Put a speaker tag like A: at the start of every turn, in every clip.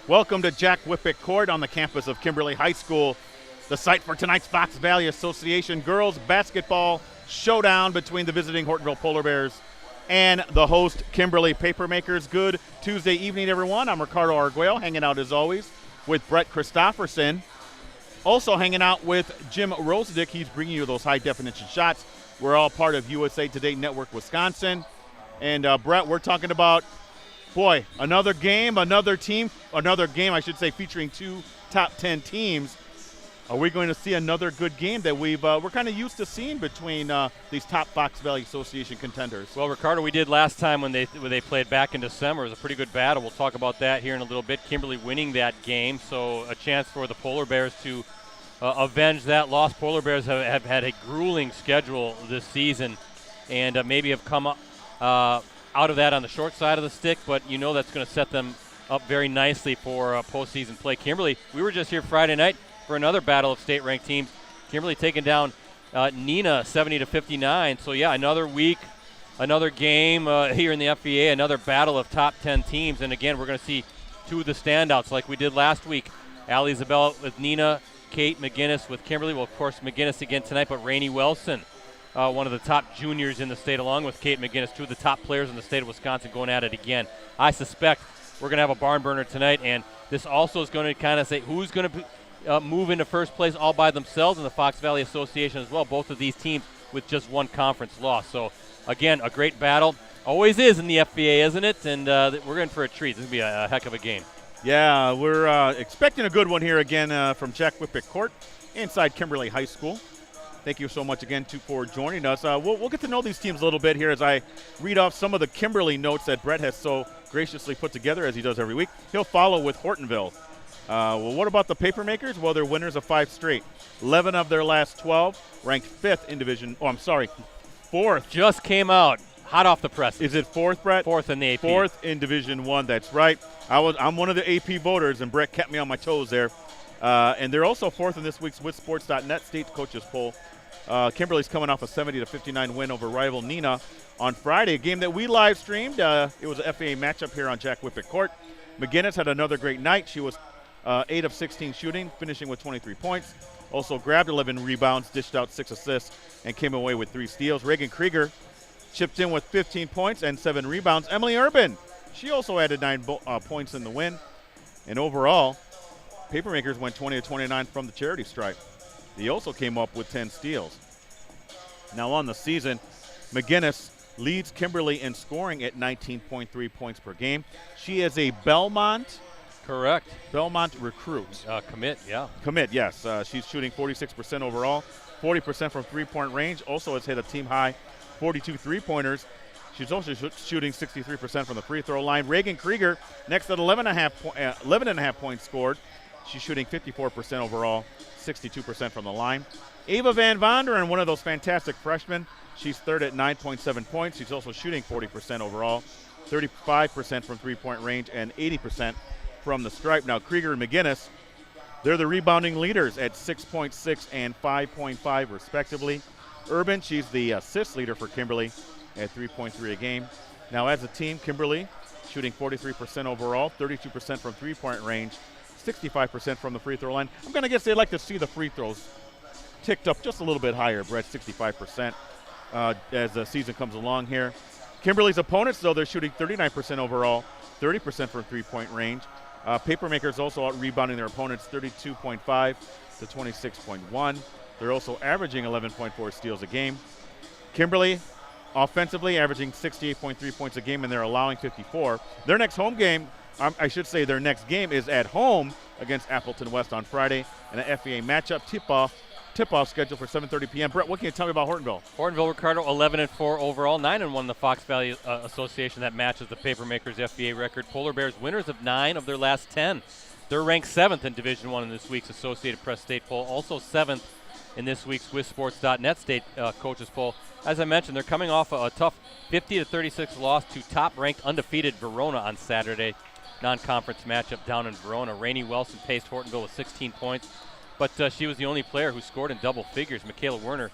A: Welcome to Jack Wippich Court on the campus of Kimberly High School, the site for tonight's Fox Valley Association girls basketball showdown between the visiting Hortonville Polar Bears and the host Kimberly Papermakers. Good Tuesday evening, everyone. I'm Ricardo Arguello, hanging out as always with Brett Christopherson. Also hanging out with Jim Rosandick. He's bringing you those high-definition shots. We're all part of USA Today Network Wisconsin. And, Brett, we're talking about, boy, another game, another game, I should say, featuring two top 10 teams. Are we going to see another good game that we're kind of used to seeing between these top Fox Valley Association contenders?
B: Well, Ricardo, we did last time when they played back in December. It was a pretty good battle. We'll talk about that here in a little bit. Kimberly winning that game, so a chance for the Polar Bears to avenge that loss. Polar Bears have had a grueling schedule this season and maybe have come up out of that on the short side of the stick, but you know that's going to set them up very nicely for postseason play. Kimberly, we were just here Friday night for another battle of state-ranked teams. Kimberly taking down Neenah 70-59. So, yeah, another week, another game here in the FVA, another battle of top 10 teams. And, again, we're going to see two of the standouts like we did last week. Allie Isabel with Neenah, Kate McGinnis with Kimberly. Well, of course, McGinnis again tonight, but Rainey Wilson, one of the top juniors in the state, along with Kate McGinnis, two of the top players in the state of Wisconsin going at it again. I suspect we're going to have a barn burner tonight, and this also is going to kind of say who's going to move into first place all by themselves in the Fox Valley Association as well. Both of these teams with just one conference loss. So, again, a great battle. Always is in the FBA, isn't it? And we're in for a treat. This is going to be a heck of a game.
A: Yeah, we're expecting a good one here again from Jack Wippich Court inside Kimberly High School. Thank you so much again, for joining us. We'll get to know these teams a little bit here as I read off some of the Kimberly notes that Brett has so graciously put together as he does every week. He'll follow with Hortonville. Well, what about the Papermakers? Well, they're winners of 5 straight. 11 of their last 12, ranked 5th in Division. Oh, I'm sorry, 4th.
B: Just came out, hot off the press.
A: Is it 4th, Brett?
B: 4th in the AP.
A: 4th in Division 1, that's right. I'm one of the AP voters, and Brett kept me on my toes there. And they're also 4th in this week's WithSports.net State Coaches Poll. Kimberly's coming off a 70-59 win over rival Neenah on Friday, a game that we live streamed. It was an FAA matchup here on Jack Wippich Court. McGinnis had another great night. She was 8 of 16 shooting, finishing with 23 points. Also grabbed 11 rebounds, dished out 6 assists, and came away with 3 steals. Reagan Krieger chipped in with 15 points and 7 rebounds. Emily Urban, she also added 9 points in the win. And overall, Papermakers went 20-29 from the charity stripe. He also came up with 10 steals. Now on the season, McGinnis leads Kimberly in scoring at 19.3 points per game. She is a Belmont.
B: Correct.
A: Belmont recruit.
B: Commit, yeah.
A: Commit, yes. She's shooting 46% overall, 40% from three-point range. Also has hit a team-high 42 three-pointers. She's also shooting 63% from the free throw line. Reagan Krieger, next at 11.5 points scored. She's shooting 54% overall, 62% from the line. Ava Van Vonderen, one of those fantastic freshmen. She's third at 9.7 points. She's also shooting 40% overall, 35% from three-point range, and 80% from the stripe. Now, Krieger and McGinnis, they're the rebounding leaders at 6.6 and 5.5, respectively. Urban, she's the assist leader for Kimberly at 3.3 a game. Now, as a team, Kimberly shooting 43% overall, 32% from three-point range, 65% from the free throw line. I'm going to guess they'd like to see the free throws ticked up just a little bit higher, Brett, 65% as the season comes along here. Kimberly's opponents, though, they're shooting 39% overall, 30% from three-point range. Papermakers also out-rebounding their opponents 32.5 to 26.1. They're also averaging 11.4 steals a game. Kimberly, offensively, averaging 68.3 points a game, and they're allowing 54. Their next home game, I should say their next game is at home against Appleton West on Friday, and an FVA matchup tip-off scheduled for 7:30 p.m. Brett, what can you tell me about Hortonville?
B: Hortonville, Ricardo, 11-4 overall, 9-1 in the Fox Valley Association. That matches the Papermakers FVA record. Polar Bears winners of 9 of their last 10. They're ranked 7th in Division I in this week's Associated Press State Poll, also 7th in this week's WithSports.net State Coaches Poll. As I mentioned, they're coming off a tough 50-36 loss to top-ranked undefeated Verona on Saturday. Non-conference matchup down in Verona. Rainey Wilson paced Hortonville with 16 points, but she was the only player who scored in double figures. Michaela Werner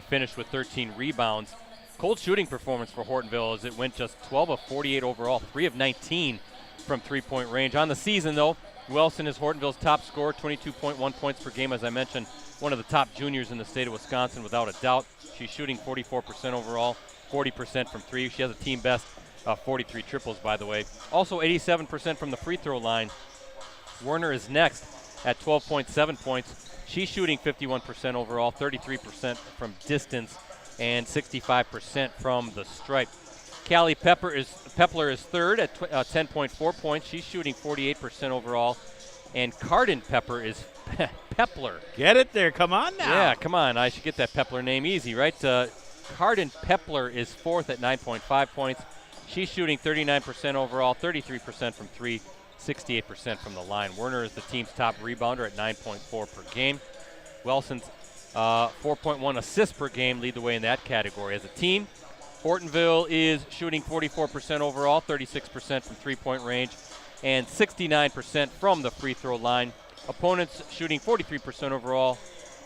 B: finished with 13 rebounds. Cold shooting performance for Hortonville as it went just 12 of 48 overall, 3 of 19 from three-point range. On the season, though, Wilson is Hortonville's top scorer, 22.1 points per game, as I mentioned. One of the top juniors in the state of Wisconsin, without a doubt. She's shooting 44% overall, 40% from three. She has a team best 43 triples, by the way. Also 87% from the free throw line. Werner is next at 12.7 points. She's shooting 51% overall, 33% from distance, and 65% from the stripe. Callie Pepler is third at 10.4 points. She's shooting 48% overall. And Cardin Pepper is Pepler.
A: Get it there. Come on now.
B: Yeah, come on. I should get that Pepler name easy, right? Cardin Pepler is fourth at 9.5 points. She's shooting 39% overall, 33% from three, 68% from the line. Werner is the team's top rebounder at 9.4 per game. Wilson's 4.1 assists per game lead the way in that category. As a team, Hortonville is shooting 44% overall, 36% from three-point range, and 69% from the free throw line. Opponents shooting 43% overall,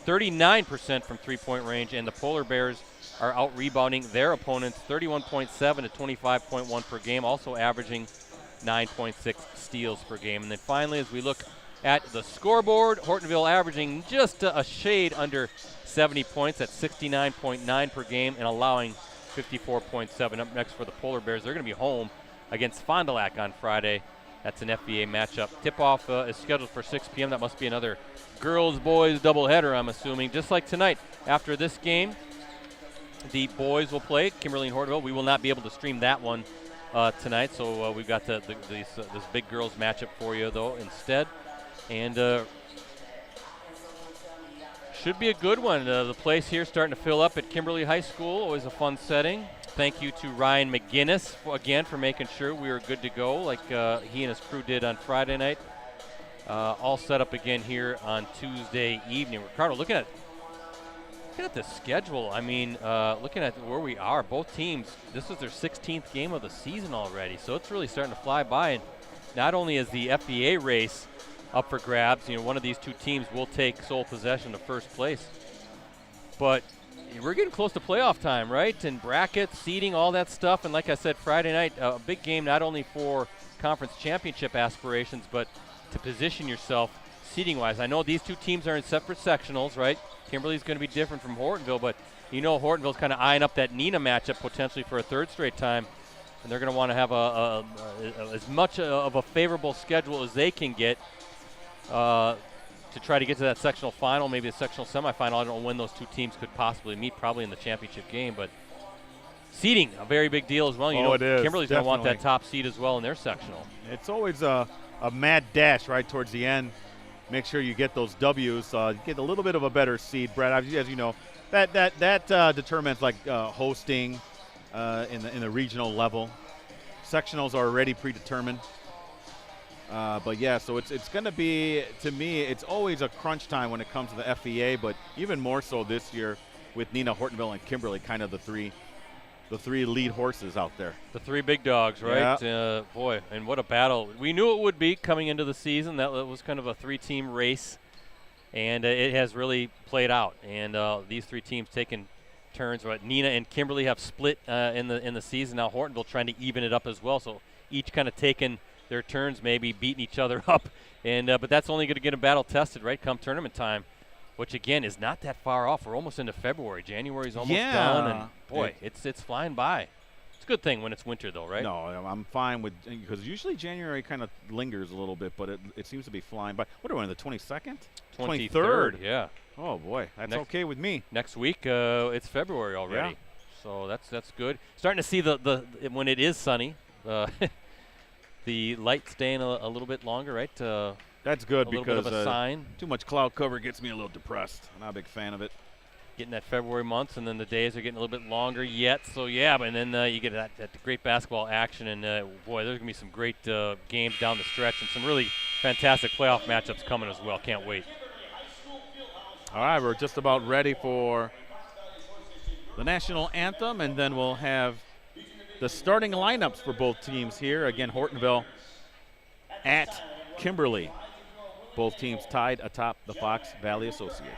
B: 39% from three-point range, and the Polar Bears are out-rebounding their opponents 31.7 to 25.1 per game, also averaging 9.6 steals per game. And then finally, as we look at the scoreboard, Hortonville averaging just a shade under 70 points at 69.9 per game and allowing 54.7. Up next for the Polar Bears, they're going to be home against Fond du Lac on Friday. That's an FBA matchup. Tip-off is scheduled for 6 p.m. That must be another girls-boys doubleheader, I'm assuming. Just like tonight, after this game, the boys will play Kimberly and Hortonville. We will not be able to stream that one tonight, so we've got this big girls matchup for you, though, instead. And should be a good one. The place here starting to fill up at Kimberly High School. Always a fun setting. Thank you to Ryan McGinnis, again, for making sure we were good to go like he and his crew did on Friday night. All set up again here on Tuesday evening. Ricardo, looking at the schedule, I mean, looking at where we are, both teams, this is their 16th game of the season already, so it's really starting to fly by. And not only is the FBA race up for grabs, one of these two teams will take sole possession of first place, but we're getting close to playoff time, right? And brackets, seeding, all that stuff. And like I said, Friday night, a big game not only for conference championship aspirations, but to position yourself seeding-wise. I know these two teams are in separate sectionals, right? Kimberly's going to be different from Hortonville, but Hortonville's kind of eyeing up that Neenah matchup potentially for a third straight time, and they're going to want to have as much of a favorable schedule as they can get to try to get to that sectional final, maybe a sectional semifinal. I don't know when those two teams could possibly meet, probably in the championship game, but seeding, a very big deal as well.
A: It is.
B: Kimberly's going to want that top seed as well in their sectional.
A: It's always a mad dash right towards the end. Make sure you get those W's, get a little bit of a better seed, Brad. As you know, that determines like hosting in the regional level. Sectionals are already predetermined. But yeah, so it's going to be, to me, it's always a crunch time when it comes to the FEA, but even more so this year with Neenah, Hortonville, and Kimberly, kind of the three lead horses out there.
B: The three big dogs, right? Yeah. Boy, and what a battle. We knew it would be coming into the season. That was kind of a three-team race, and it has really played out. And these three teams taking turns. Right? Neenah and Kimberly have split in the season. Now Hortonville trying to even it up as well, so each kind of taking their turns, maybe beating each other up. And but that's only going to get a battle tested, right, come tournament time, which, again, is not that far off. We're almost into February. January's almost done, and, boy, it's flying by. It's a good thing when it's winter, though, right?
A: No, I'm fine with – because usually January kind of lingers a little bit, but it seems to be flying by. What are we on, the 22nd?
B: 23rd, yeah.
A: Oh, boy, that's okay with me.
B: Next week, it's February already. Yeah. So that's good. Starting to see the when it is sunny, the light staying a little bit longer, right?
A: That's good
B: because
A: because
B: bit of a sign.
A: Too much cloud cover gets me a little depressed. I'm not a big fan of it.
B: Getting that February months, and then the days are getting a little bit longer yet. So, yeah, but then you get that great basketball action. And, boy, there's going to be some great games down the stretch and some really fantastic playoff matchups coming as well. Can't wait.
A: All right, we're just about ready for the national anthem, and then we'll have the starting lineups for both teams here. Again, Hortonville at Kimberly. Both teams tied atop the Fox Valley Association.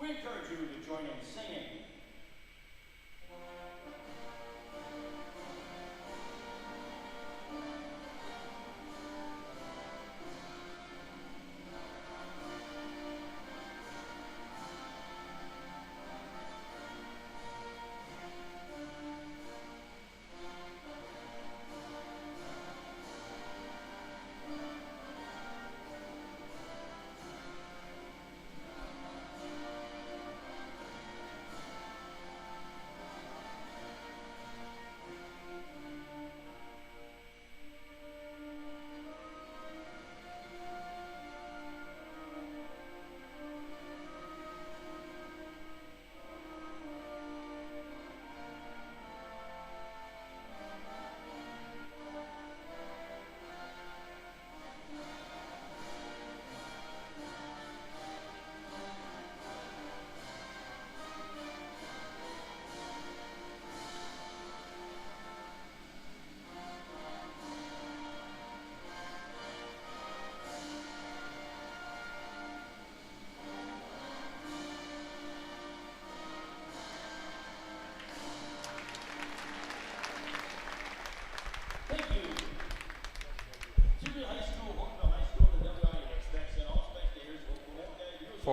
C: We encourage you to join in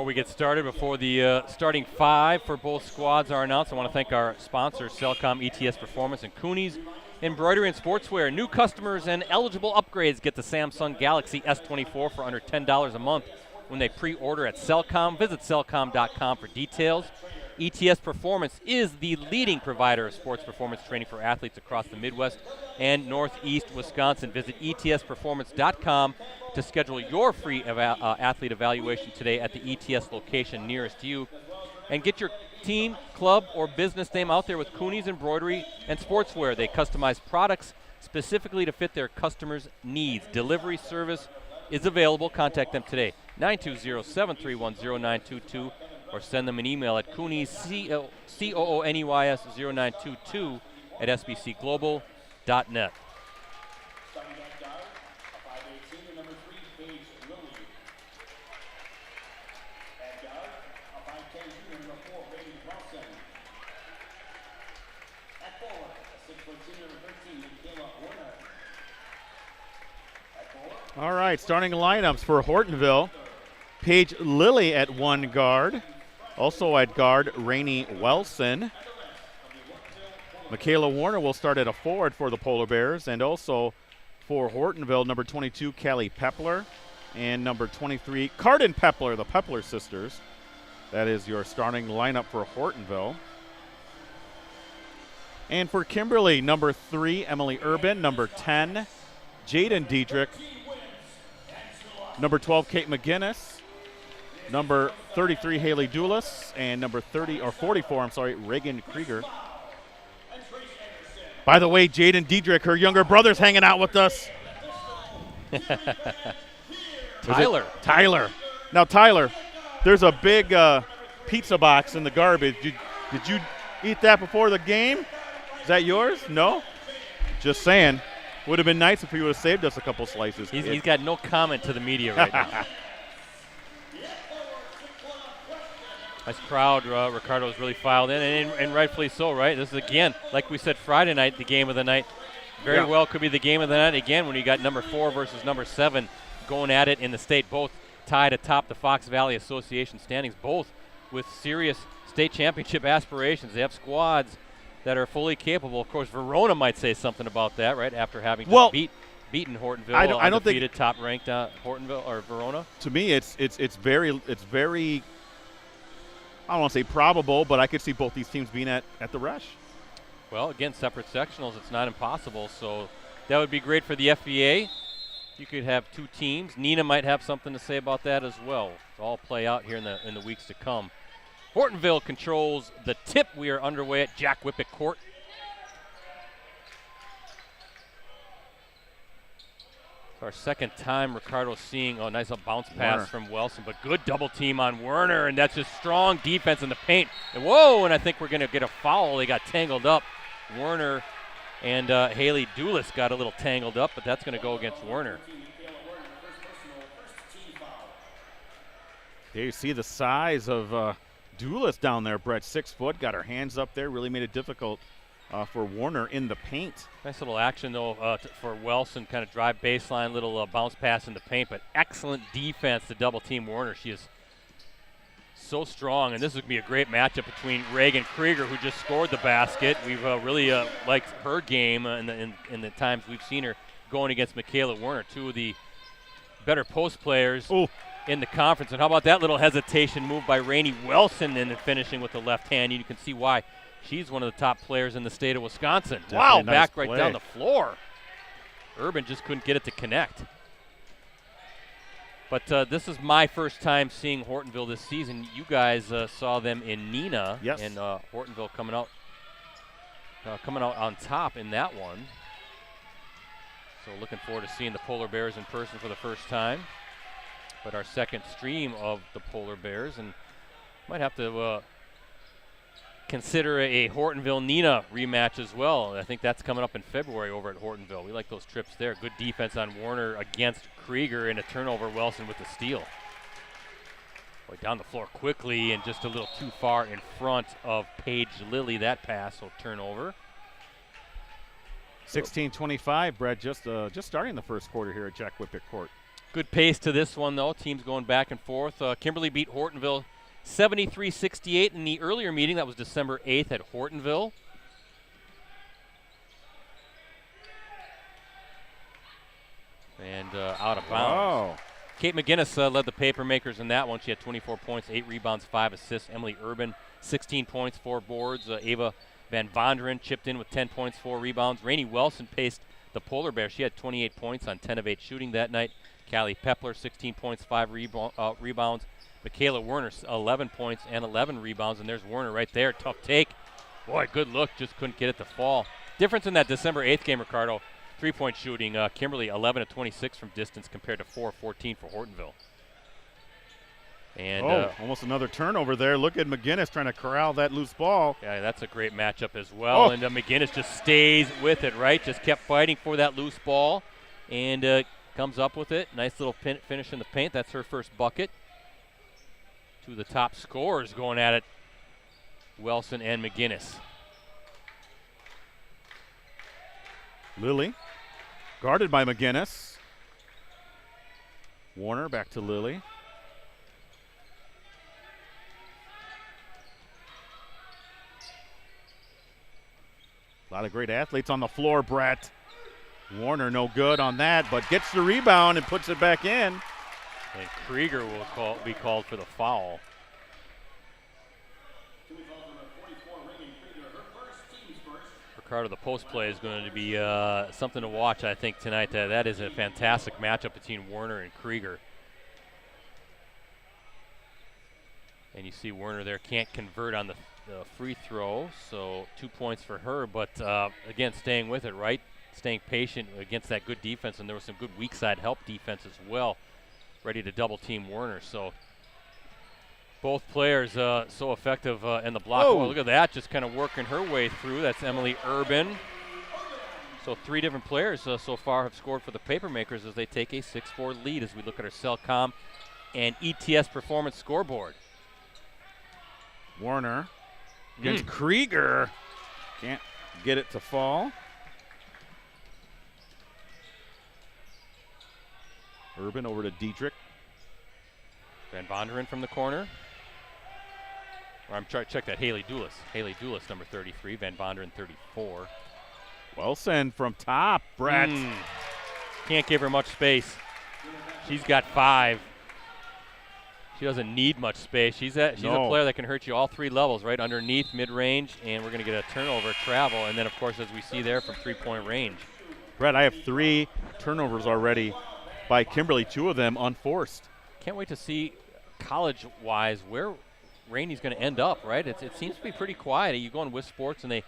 B: Before we get started, before the starting five for both squads are announced, I want to thank our sponsors, Cellcom, ETS Performance, and Cooney's Embroidery and Sportswear. New customers and eligible upgrades get the Samsung Galaxy S24 for under $10 a month when they pre-order at Cellcom. Visit Cellcom.com for details. ETS Performance is the leading provider of sports performance training for athletes across the Midwest and Northeast Wisconsin. Visit ETSperformance.com to schedule your free athlete evaluation today at the ETS location nearest you. And get your team, club, or business name out there with Cooney's Embroidery and Sportswear. They customize products specifically to fit their customers' needs. Delivery service is available. Contact them today, 920-731-0922, or send them an email at Cooney's, COONEYS 0922 at sbcglobal.net.
A: All right, starting lineups for Hortonville. Paige Lilly at one guard. Also at guard, Rainey Welson. Michaela Warner will start at a forward for the Polar Bears. And also for Hortonville, number 22, Callie Pepler. And number 23, Cardin Pepler, the Pepler sisters. That is your starting lineup for Hortonville. And for Kimberly, number 3, Emily Urban. Number 10, Jaden Diedrich. Number 12, Kate McGinnis. Number 33, Haley Doulis. And number 44, Reagan Krieger. By the way, Jaden Diedrich, her younger brother's hanging out with us. Tyler. Now, Tyler, there's a big pizza box in the garbage. Did you eat that before the game? Is that yours? No? Just saying. Would have been nice if he would have saved us a couple slices.
B: He's got no comment to the media right now. Nice crowd. Ricardo's really filed in, and rightfully so, right? This is, again, like we said Friday night, the game of the night. Very well could be the game of the night again when you got number 4 versus number 7 going at it in the state, both tied atop the Fox Valley Association standings, both with serious state championship aspirations. They have squads that are fully capable. Of course, Verona might say something about that, right, after having just beaten Hortonville. I don't think top-ranked Hortonville or Verona.
A: To me, it's very. I don't want to say probable, but I could see both these teams being at the rush.
B: Well, again, separate sectionals, it's not impossible. So that would be great for the FVA. You could have two teams. Nina might have something to say about that as well. It'll all play out here in the weeks to come. Hortonville controls the tip. We are underway at Jack Wippich Court. It's our second time Ricardo seeing a nice bounce pass from Wilson, but good double team on Werner, and that's just strong defense in the paint. And whoa, and I think we're going to get a foul. They got tangled up. Werner and Haley Doulis got a little tangled up, but that's going to go against Werner.
A: There you see the size of Doulis down there, Brett, 6 foot, got her hands up there, really made it difficult for Warner in the paint.
B: Nice little action, though, for Wilson, kind of drive baseline, little bounce pass in the paint, but excellent defense to double team Warner. She is so strong, and this is going to be a great matchup between Reagan Krieger, who just scored the basket. We've really liked her game in the times we've seen her going against Michaela Warner, two of the better post players in the conference. And how about that little hesitation move by Rainey Wilson and then finishing with the left hand? You can see why she's one of the top players in the state of Wisconsin. Wow, back right down the floor. Urban just couldn't get it to connect. But this is my first time seeing Hortonville this season. You guys saw them in Neenah.
A: Yes.
B: And Hortonville coming out on top in that one. So looking forward to seeing the Polar Bears in person for the first time. But our second stream of the Polar Bears, and might have to consider a Hortonville-Neenah rematch as well. I think that's coming up in February over at Hortonville. We like those trips there. Good defense on Warner against Krieger, and a turnover. Wilson with the steal. Boy, down the floor quickly and just a little too far in front of Paige Lilly. That pass, so turnover.
A: 16-25, Brett, just starting the first quarter here at Jack Wippich Court.
B: Good pace to this one, though. Teams going back and forth. Kimberly beat Hortonville 73-68 in the earlier meeting. That was December 8th at Hortonville. And out of bounds.
A: Oh.
B: Kate McGinnis led the Papermakers in that one. She had 24 points, 8 rebounds, 5 assists. Emily Urban, 16 points, 4 boards. Ava Van Vonderen chipped in with 10 points, 4 rebounds. Rainey Wilson paced the Polar Bears. She had 28 points on 10 of 8 shooting that night. Callie Pepler, 16 points, 5 rebounds. Michaela Werner, 11 points and 11 rebounds. And there's Werner right there. Tough take. Boy, good look. Just couldn't get it to fall. Difference in that December 8th game, Ricardo. 3-point shooting. Kimberly 11 of 26 from distance compared to 4 of 14 for Hortonville. And
A: almost another turnover there. Look at McGinnis trying to corral that loose ball.
B: Yeah, that's a great matchup as well. And McGinnis just stays with it, right? Just kept fighting for that loose ball and comes up with it. Nice little finish in the paint. That's her first bucket. Two of the top scorers going at it, Wilson and McGinnis.
A: Lily, guarded by McGinnis. Warner back to Lily. A lot of great athletes on the floor, Brett. Warner no good on that, but gets the rebound and puts it back in.
B: And Krieger will be called for the foul. Ricardo, the post play is going to be something to watch, I think, tonight. That is a fantastic matchup between Werner and Krieger. And you see Werner there can't convert on the free throw, so 2 points for her. But, again, staying with it, right? Staying patient against that good defense, and there was some good weak side help defense as well, ready to double team Werner. So both players so effective in the block. Oh, look at that, just kind of working her way through. That's Emily Urban. So 3 different players so far have scored for the Papermakers as they take a 6-4 lead as we look at our Cellcom and ETS performance scoreboard.
A: Warner against Krieger. Can't get it to fall. Urban over to Diedrich.
B: Van Vonderen from the corner. Or I'm trying to check that. Haley Doulis. Haley Doulis, number 33. Van Vonderen, 34.
A: Wilson from top. Brett.
B: Can't give her much space. She's got 5. She doesn't need much space. She's a player that can hurt you all 3 levels, right? Underneath, mid-range, and we're going to get a turnover, travel, and then, of course, as we see there, from 3-point range.
A: Brett, I have 3 turnovers already by Kimberly, 2 of them unforced.
B: Can't wait to see college-wise where Rainey's going to end up, right? It seems to be pretty quiet. You go on With Sports and they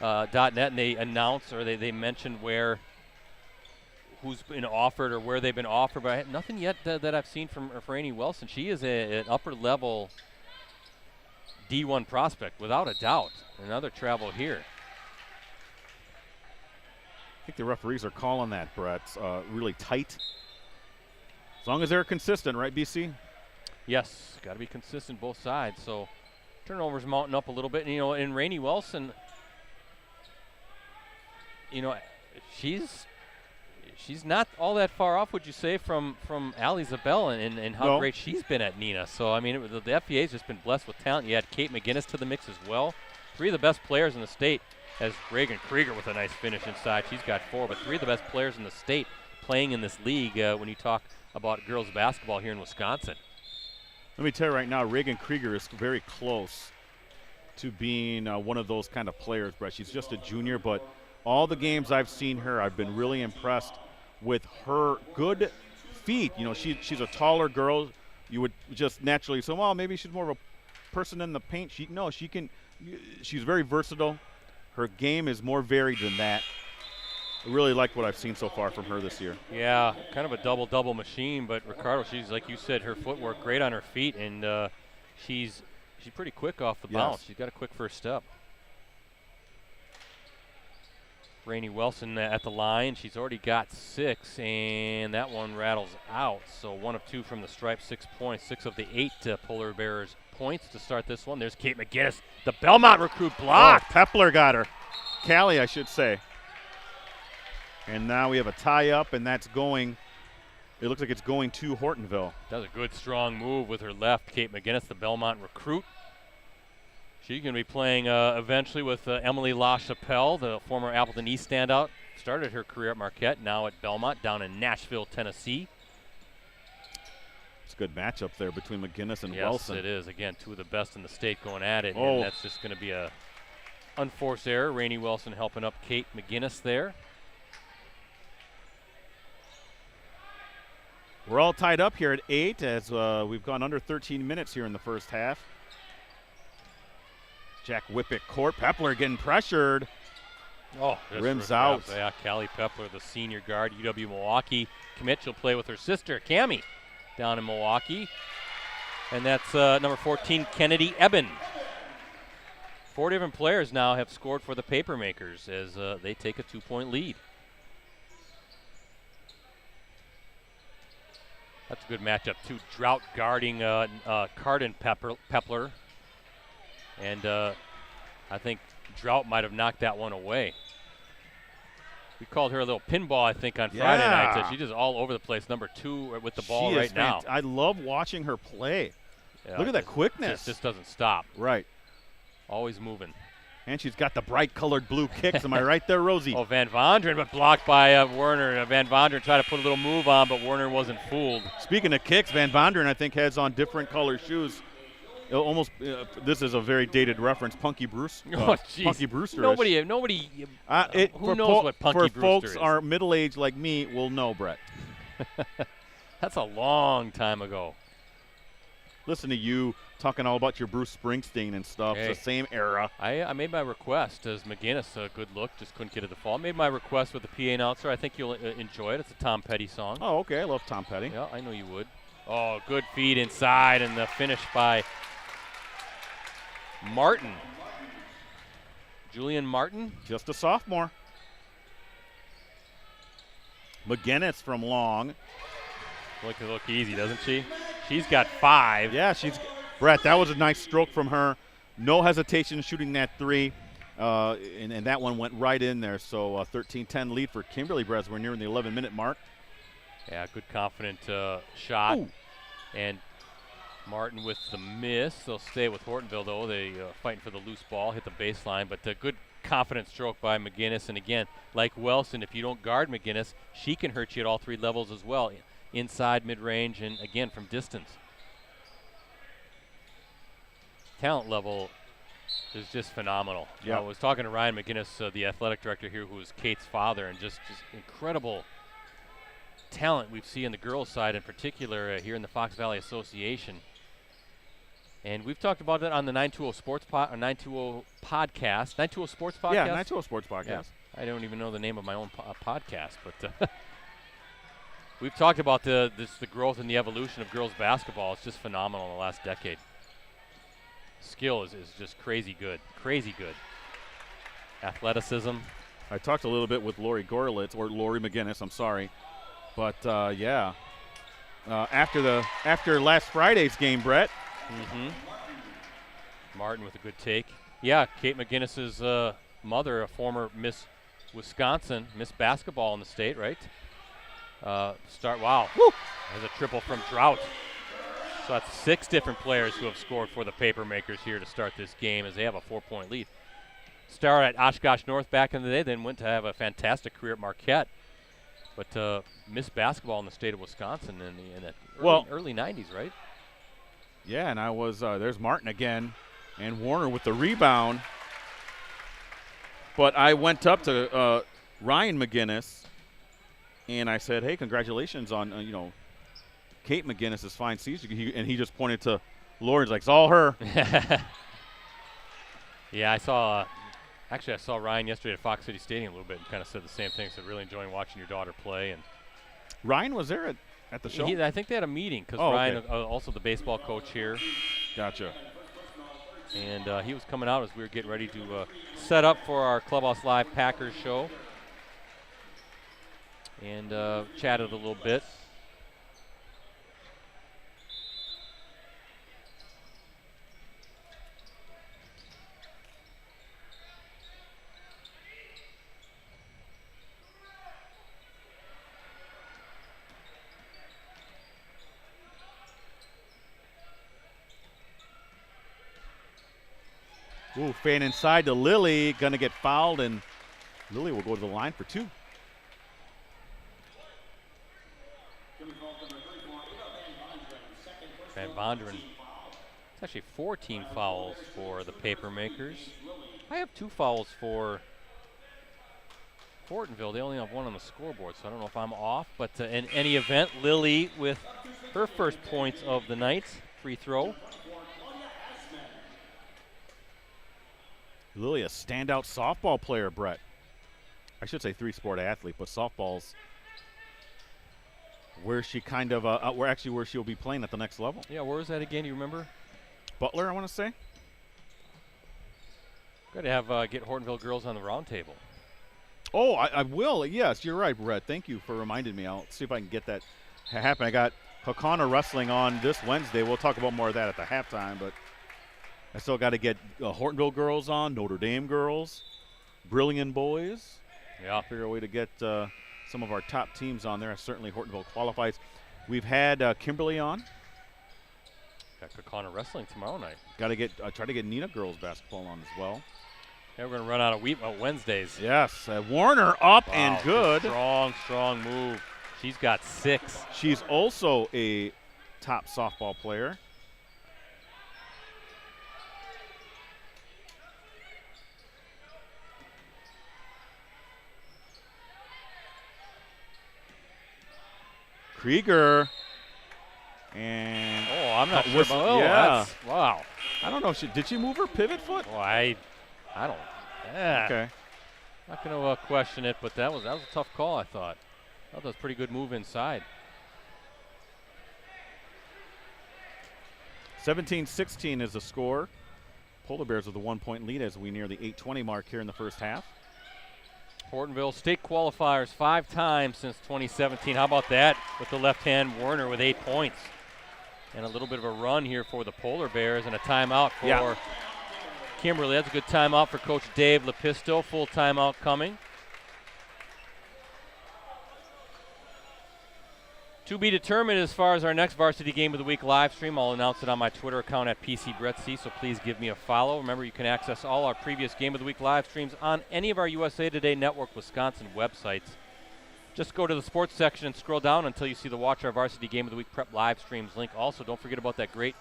B: .net and they announce or they mention who's been offered or where they've been offered, but nothing yet that I've seen from Rainey Wilson. She is an upper-level D1 prospect, without a doubt. Another travel here.
A: I think the referees are calling that, Brett, really tight. As long as they're consistent, right, BC?
B: Yes, got to be consistent both sides. So turnovers mounting up a little bit. And, in Rainey Wilson, she's not all that far off, would you say, from Allie Zabel and how great she's been at Nina. So, I mean, the FBA's just been blessed with talent. You had Kate McGinnis to the mix as well. 3 of the best players in the state, as Reagan Krieger with a nice finish inside. She's got 4, but 3 of the best players in the state playing in this league when you talk about girls basketball here in Wisconsin.
A: Let me tell you right now, Reagan Krieger is very close to being one of those kind of players, Brett. She's just a junior, but all the games I've seen her, I've been really impressed with her good feet. She's a taller girl. You would just naturally say, well, maybe she's more of a person in the paint. She's very versatile. Her game is more varied than that. I really like what I've seen so far from her this year. Yeah,
B: kind of a double-double machine, but Ricardo, she's, like you said, her footwork great on her feet, and she's pretty quick off the bounce. She's got a quick first step. Rainey Wilson at the line. She's already got 6, and that one rattles out. So 1 of 2 from the stripe, 6 points. 6 of the 8 Polar Bears points to start this one. There's Kate McGinnis, the Belmont recruit, blocked.
A: Pepler got her. Callie, I should say. And now we have a tie-up, and that's going It looks like it's going to Hortonville.
B: Does a good, strong move with her left. Kate McGinnis, the Belmont recruit. She's going to be playing eventually with Emily LaChapelle, the former Appleton East standout. Started her career at Marquette, now at Belmont, down in Nashville, Tennessee.
A: It's a good matchup there between McGinnis and
B: yes,
A: Wilson.
B: Yes, it is. Again, two of the best in the state going at it.
A: Oh.
B: And that's just going to be a unforced error. Rainey Wilson helping up Kate McGinnis there.
A: We're all tied up here at 8 as we've gone under 13 minutes here in the first half. Jack Wippich Court. Pepler getting pressured.
B: Oh,
A: rims out.
B: Yeah, Callie Pepler, the senior guard, UW Milwaukee commit. She'll play with her sister, Cammie, down in Milwaukee. And that's number 14, Kennedy Eben. 4 different players now have scored for the Papermakers as they take a 2-point lead. That's a good matchup, too. Drought guarding Cardin Pepler. And I think Drought might have knocked that one away. We called her a little pinball, I think, on Friday night. So she's just all over the place, number 2 with the ball right now.
A: I love watching her play. Yeah, look at that quickness.
B: Just doesn't stop.
A: Right.
B: Always moving.
A: And she's got the bright colored blue kicks. Am I right there, Rosie?
B: Oh, Van Vonderen, but blocked by Werner. Van Vonderen tried to put a little move on, but Werner wasn't fooled.
A: Speaking of kicks, Van Vonderen, I think, has on different color shoes. Almost, this is a very dated reference, Punky Bruce. Punky Brewster.
B: Nobody. Who knows what Punky Brewster is?
A: For folks are middle-aged like me will know, Brett.
B: That's a long time ago.
A: Listen to you talking all about your Bruce Springsteen and stuff.
B: Hey,
A: it's the same era.
B: I made my request as McGinnis, a good look, just couldn't get it to fall. I made my request with the PA announcer. I think you'll enjoy it. It's a Tom Petty song.
A: Oh, okay. I love Tom Petty.
B: Yeah, I know you would. Oh, good feed inside, and the finish by Martin. Julian Martin.
A: Just a sophomore. McGinnis from long.
B: Look easy, doesn't she? She's got 5.
A: Yeah, Brett, that was a nice stroke from her. No hesitation shooting that 3. And that one went right in there. So 13-10 lead for Kimberly Brez. We're nearing the 11-minute mark.
B: Yeah, good confident shot.
A: Ooh.
B: And Martin with the miss. They'll stay with Hortonville, though. They fighting for the loose ball, hit the baseline. But a good confident stroke by McGinnis. And again, like Wilson, if you don't guard McGinnis, she can hurt you at all 3 levels as well. Inside, mid-range, and again from distance. Talent level is just phenomenal.
A: Yeah.
B: I was talking to Ryan McGinnis, the athletic director here, who is Kate's father, and just incredible talent we see on the girls' side in particular here in the Fox Valley Association. And we've talked about that on the 920 Sports podcast. 920 Sports Podcast?
A: Yeah, 920 Sports Podcast.
B: Yeah. I don't even know the name of my own podcast, but we've talked about the growth and the evolution of girls basketball. It's just phenomenal in the last decade. Skill is just crazy good. Athleticism.
A: I talked a little bit with Lori Gorlitz, or Lori McGinnis, I'm sorry. But, yeah, after last Friday's game, Brett.
B: Mm-hmm. Martin with a good take. Yeah, Kate McGinnis's mother, a former Miss Wisconsin, Miss Basketball in the state, right? Wow. Woo! There's a triple from Drought. So that's 6 different players who have scored for the Papermakers here to start this game as they have a 4-point lead. Started at Oshkosh North back in the day, then went to have a fantastic career at Marquette. But Miss Basketball in the state of Wisconsin in the early 90s, right?
A: Yeah, and I was there's Martin again, and Warner with the rebound. But I went up to Ryan McGinnis, and I said, "Hey, congratulations on Kate McGinnis's fine season." And he just pointed to Lauren's, like, "It's all her."
B: Yeah, I saw Ryan yesterday at Fox City Stadium a little bit and kind of said the same thing. Said really enjoying watching your daughter play. And
A: Ryan was there at the show?
B: I think they had a meeting because Ryan, also the baseball coach here.
A: Gotcha.
B: And he was coming out as we were getting ready to set up for our Clubhouse Live Packers show. And chatted a little bit.
A: Ooh, fan inside to Lily, gonna get fouled, and Lily will go to the line for 2.
B: Van Vonderen. It's actually 14 fouls for the Papermakers. I have 2 fouls for Hortonville. They only have 1 on the scoreboard, so I don't know if I'm off. But in any event, Lily with her first points of the night. Free throw.
A: Lily, a standout softball player, Brett. I should say 3-sport athlete, but softball's where she kind of, where she'll be playing at the next level.
B: Yeah, where is that again? You remember?
A: Butler, I want to say.
B: Got to have get Hortonville girls on the round table.
A: Oh, I will. Yes, you're right, Brett. Thank you for reminding me. I'll see if I can get that happen. I got Hakana wrestling on this Wednesday. We'll talk about more of that at the halftime, but I still got to get Hortonville girls on, Notre Dame girls, Brilliant boys.
B: Yeah.
A: Figure a way to get some of our top teams on there. Certainly Hortonville qualifies. We've had Kimberly on.
B: Got Kakana wrestling tomorrow night.
A: Got to get try to get Nina girls basketball on as well.
B: Yeah, we're going to run out of Wednesdays.
A: Yes, Warner up
B: wow,
A: and good.
B: Strong move. She's got 6.
A: She's also a top softball player. Krieger. And
B: I'm not sure about
A: yeah.
B: Wow.
A: I don't know. Did she move her pivot foot?
B: Well, I don't. Yeah.
A: Okay.
B: Not going to question it, but that was a tough call, I thought. I thought that was a pretty good move inside.
A: 17-16 is the score. Polar Bears with a 1-point lead as we near the 8:20 mark here in the first half.
B: Hortonville state qualifiers 5 times since 2017. How about that with the left hand Warner with 8 points. And a little bit of a run here for the Polar Bears and a timeout for Kimberly. That's a good timeout for Coach Dave Lepisto. Full timeout coming. To be determined as far as our next Varsity Game of the Week live stream. I'll announce it on my Twitter account at PCBrettC, so please give me a follow. Remember, you can access all our previous Game of the Week live streams on any of our USA Today Network Wisconsin websites. Just go to the sports section and scroll down until you see the Watch Our Varsity Game of the Week Prep live streams link. Also, don't forget about that great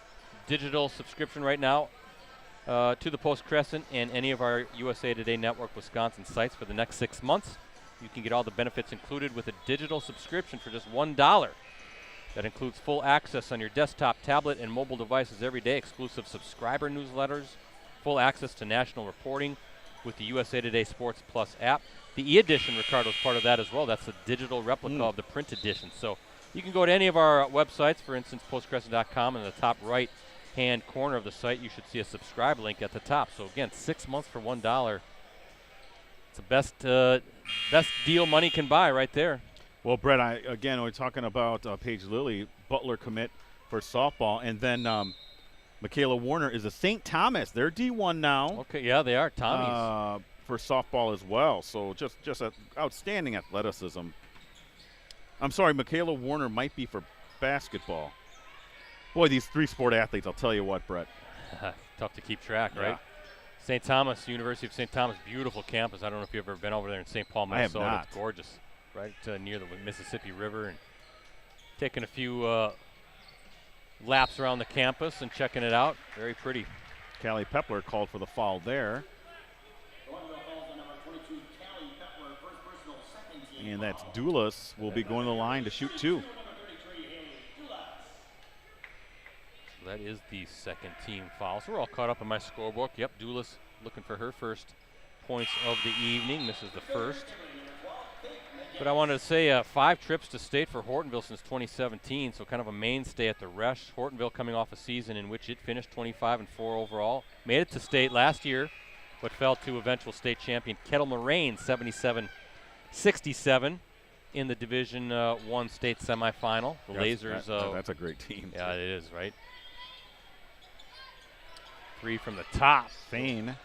B: digital subscription right now to the Post Crescent and any of our USA Today Network Wisconsin sites for the next 6 months. You can get all the benefits included with a digital subscription for just $1. That includes full access on your desktop, tablet, and mobile devices every day, exclusive subscriber newsletters, full access to national reporting with the USA Today Sports Plus app. The e-edition, Ricardo, is part of that as well. That's a digital replica of the print edition. So you can go to any of our websites, for instance, postcrescent.com. In the top right-hand corner of the site, you should see a subscribe link at the top. So, again, 6 months for $1. It's the best deal money can buy right there.
A: Well, Brett, we're talking about Paige Lilly, Butler commit for softball, and then Michaela Warner is a St. Thomas. They're D1 now.
B: Okay, yeah, they are Tommies.
A: For softball as well. So just outstanding athleticism. I'm sorry, Michaela Warner might be for basketball. Boy, these 3-sport athletes, I'll tell you what, Brett.
B: Tough to keep track,
A: Yeah.
B: right? St. Thomas, University of St. Thomas, beautiful campus. I don't know if you've ever been over there in St. Paul, Minnesota.
A: I have not.
B: It's gorgeous, right near the Mississippi River, and taking a few laps around the campus and checking it out. Very pretty.
A: Callie Pepler called for the foul there. And that's Doulis will be going to the line to shoot 2.
B: That is the second team foul. So we're all caught up in my scorebook. Yep, Doulis looking for her first points of the evening. Misses the first. But I wanted to say 5 trips to state for Hortonville since 2017, so kind of a mainstay at the Resch. Hortonville coming off a season in which it finished 25-4 overall. Made it to state last year, but fell to eventual state champion Kettle Moraine 77-67 in the Division I state semifinal. The Lasers.
A: That's a great team.
B: Yeah, it is, right? 3 from the top.
A: Fane.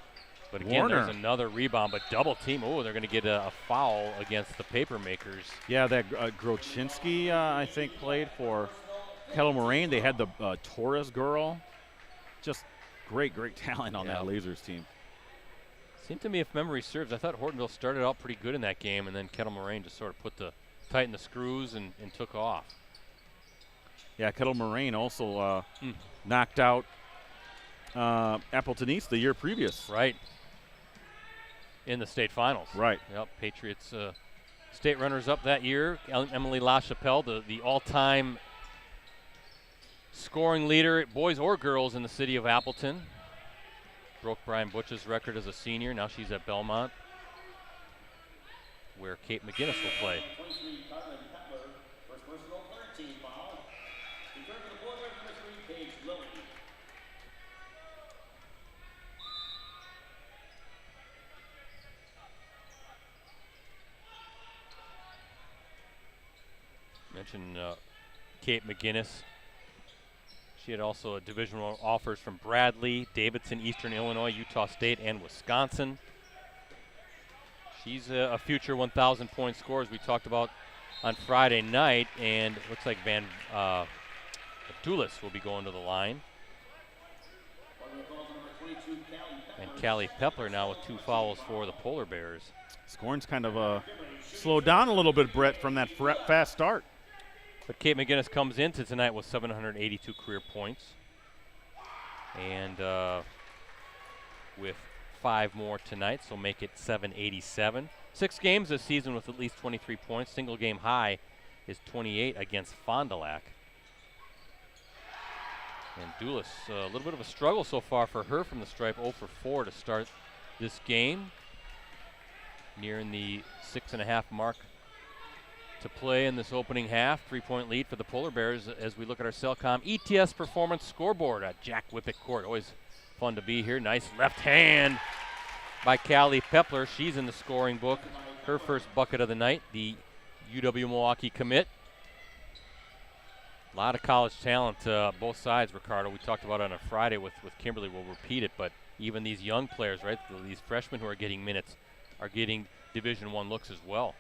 B: But again,
A: Warner.
B: there's another rebound, but double team. Oh, they're going to get a foul against the Papermakers.
A: Yeah, that Grochinski, I think, played for Kettle Moraine. They had the Torres girl. Just great talent on that Lasers team.
B: Seemed to me, if memory serves, I thought Hortonville started out pretty good in that game, and then Kettle Moraine just sort of tightened the screws and took off.
A: Yeah, Kettle Moraine also knocked out Appleton East the year previous.
B: Right. In the state finals.
A: Right.
B: Yep, Patriots state runners-up that year. Emily LaChapelle, the all-time scoring leader, boys or girls, in the city of Appleton. Broke Brian Butch's record as a senior. Now she's at Belmont, where Kate McGinnis will play. Mentioned Kate McGinnis. She had also Division I offers from Bradley, Davidson, Eastern Illinois, Utah State, and Wisconsin. She's a future 1,000-point scorer, as we talked about on Friday night, and it looks like Van Dulis will be going to the line. And Callie Pepler now with 2 fouls for the Polar Bears.
A: Scoring's kind of slowed down a little bit, Brett, from that fast start.
B: But Kate McGinnis comes into tonight with 782 career points. And with 5 more tonight, so make it 787. 6 games this season with at least 23 points. Single game high is 28 against Fond du Lac. And Dulis, a little bit of a struggle so far for her from the stripe, 0 for 4 to start this game. Nearing the 6.5 mark to play in this opening half. 3-point lead for the Polar Bears as we look at our Cellcom ETS performance scoreboard at Jack Wippich Court. Always fun to be here. Nice left hand by Callie Pepler. She's in the scoring book. Her first bucket of the night, the UW-Milwaukee commit. A lot of college talent, both sides, Ricardo. We talked about it on a Friday with Kimberly. We'll repeat it, but even these young players, right, these freshmen who are getting minutes are getting Division I looks as well.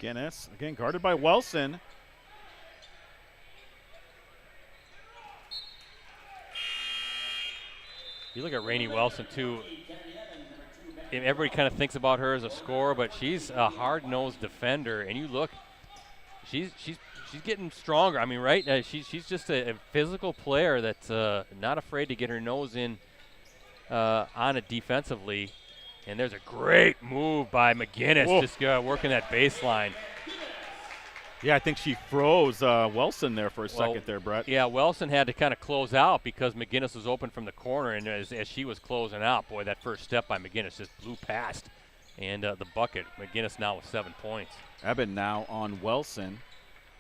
A: McGinnis, again, guarded by Wilson.
B: You look at Rainey Wilson, too. Everybody kind of thinks about her as a scorer, but she's a hard-nosed defender. And you look, she's getting stronger. I mean, right? She's just a physical player that's not afraid to get her nose in on it defensively. And there's a great move by McGinnis. Whoa. Just working that baseline.
A: Yeah, I think she froze Wilson there for a second there, Brett.
B: Yeah, Wilson had to kind of close out because McGinnis was open from the corner, and as she was closing out, boy, that first step by McGinnis just blew past. And the bucket, McGinnis now with 7 points.
A: Eben now on Wilson.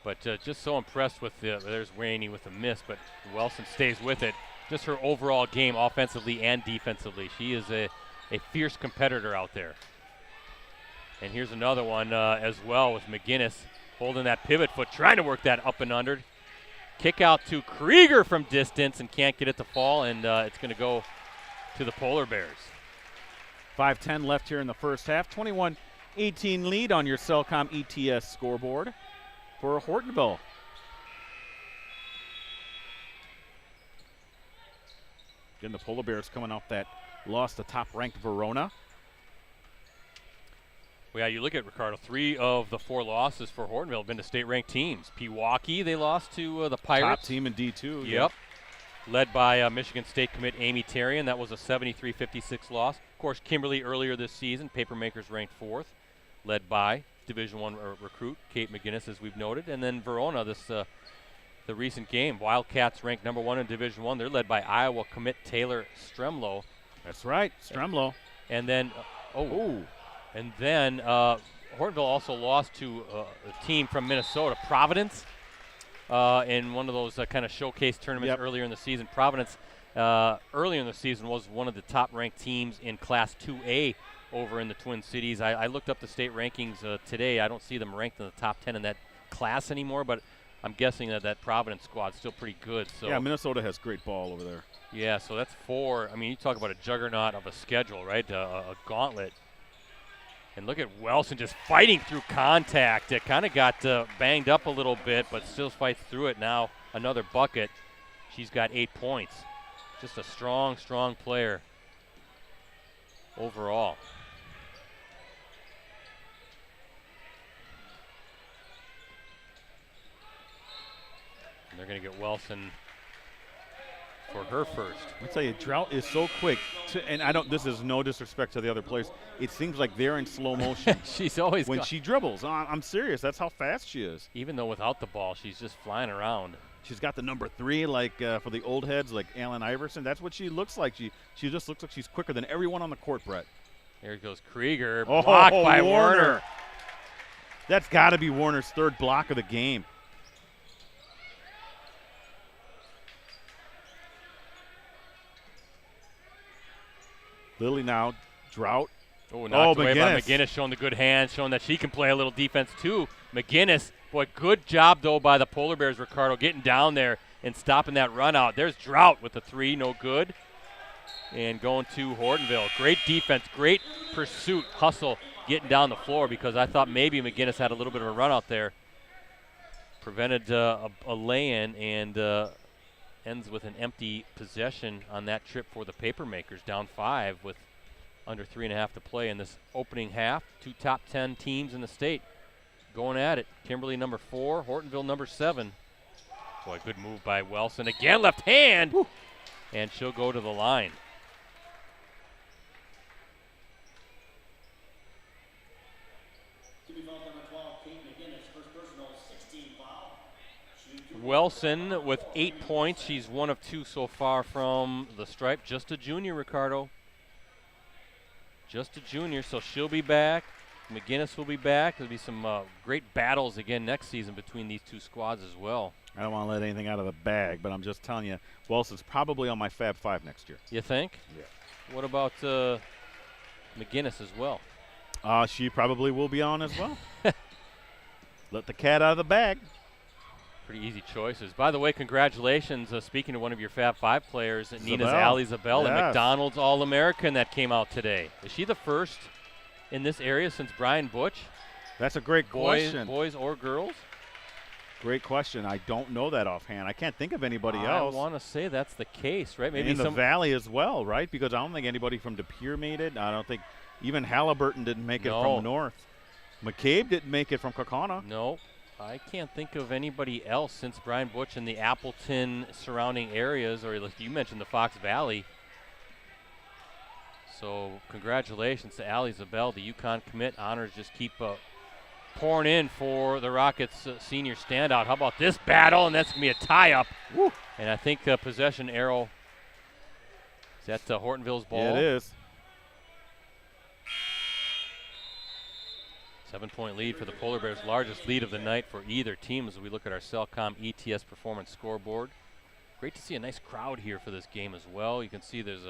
B: But just so impressed with there's Rainey with the miss, but Wilson stays with it. Just her overall game offensively and defensively. She is a fierce competitor out there. And here's another one as well with McGinnis holding that pivot foot, trying to work that up and under. Kick out to Krieger from distance and can't get it to fall, and it's going to go to the Polar Bears.
A: 5:10 left here in the first half. 21-18 lead on your Cellcom ETS scoreboard for Hortonville. Again, the Polar Bears coming off that loss to top-ranked Verona.
B: Well, yeah, you look at, Ricardo, 3 of the 4 losses for Hortonville have been to state-ranked teams. Pewaukee, they lost to the Pirates.
A: Top team in D2.
B: Yep.
A: Yeah.
B: Led by Michigan State commit Amy Terrian. That was a 73-56 loss. Of course, Kimberly earlier this season, Papermakers ranked 4th, led by Division I recruit Kate McGinnis, as we've noted. And then Verona, the recent game, Wildcats ranked number 1 in Division I. They're led by Iowa commit Taylor Stremlow.
A: That's right, Stremlow.
B: And then, and then Hortonville also lost to a team from Minnesota, Providence, in one of those kind of showcase tournaments earlier in the season. Providence earlier in the season was one of the top-ranked teams in Class 2A over in the Twin Cities. I looked up the state rankings today. I don't see them ranked in the top 10 in that class anymore, but I'm guessing that Providence squad's still pretty good. So
A: yeah, Minnesota has great ball over there.
B: Yeah, so that's 4. I mean, you talk about a juggernaut of a schedule, right? A gauntlet. And look at Wilson just fighting through contact. It kind of got banged up a little bit, but still fights through it now. Another bucket. She's got 8 points. Just a strong, strong player overall. And they're going to get Wilson for her first.
A: I tell you, Drought is so quick. And this is no disrespect to the other players. It seems like they're in slow motion.
B: She's always
A: when she dribbles. I'm serious. That's how fast she is.
B: Even though without the ball, she's just flying around.
A: She's got the number 3, like for the old heads, like Allen Iverson. That's what she looks like. She just looks like she's quicker than everyone on the court, Brett.
B: There goes Krieger, blocked by Warner.
A: That's got to be Warner's 3rd block of the game. Lily now, Drought.
B: Knocked away by McGinnis, showing the good hands, showing that she can play a little defense too. McGinnis, boy, good job though by the Polar Bears, Ricardo, getting down there and stopping that run out. There's Drought with the 3, no good. And going to Hortonville. Great defense, great pursuit, hustle, getting down the floor, because I thought maybe McGinnis had a little bit of a run out there. Prevented a lay-in and ends with an empty possession on that trip for the Papermakers, down 5 with under 3.5 to play in this opening half. 2 top 10 teams in the state going at it. Kimberly number 4, Hortonville number 7. Boy, good move by Wilson. Again, left hand. Woo. And she'll go to the line. Wilson with 8 points. She's 1 of 2 so far from the stripe. Just a junior, Ricardo. Just a junior, so she'll be back. McGinnis will be back. There'll be some great battles again next season between these 2 squads as well.
A: I don't want to let anything out of the bag, but I'm just telling you, Wilson's probably on my Fab 5 next year.
B: You think?
A: Yeah.
B: What about McGinnis as well?
A: She probably will be on as well. Let the cat out of the bag.
B: Pretty easy choices. By the way, congratulations, speaking to one of your Fab 5 players, Nina's Ali Zabel, the McDonald's All-American that came out today. Is she the first in this area since Brian Butch?
A: That's a great question.
B: Boys or girls?
A: Great question. I don't know that offhand. I can't think of anybody else.
B: I want to say that's the case, right? Maybe
A: in the Valley as well, right? Because I don't think anybody from De Pere made it. I don't think even Halliburton didn't make it from North. McCabe didn't make it from Kaukauna.
B: No. I can't think of anybody else since Brian Butch in the Appleton surrounding areas, or like you mentioned the Fox Valley. So congratulations to Ali Zabel, the UConn commit. Honors just keep pouring in for the Rockets' senior standout. How about this battle? And that's going to be a tie-up. Woo. And I think possession arrow, is that Hortonville's ball?
A: Yeah, it is.
B: 7-point lead for the Polar Bears, largest lead of the night for either team as we look at our Cellcom ETS performance scoreboard. Great to see a nice crowd here for this game as well. You can see there's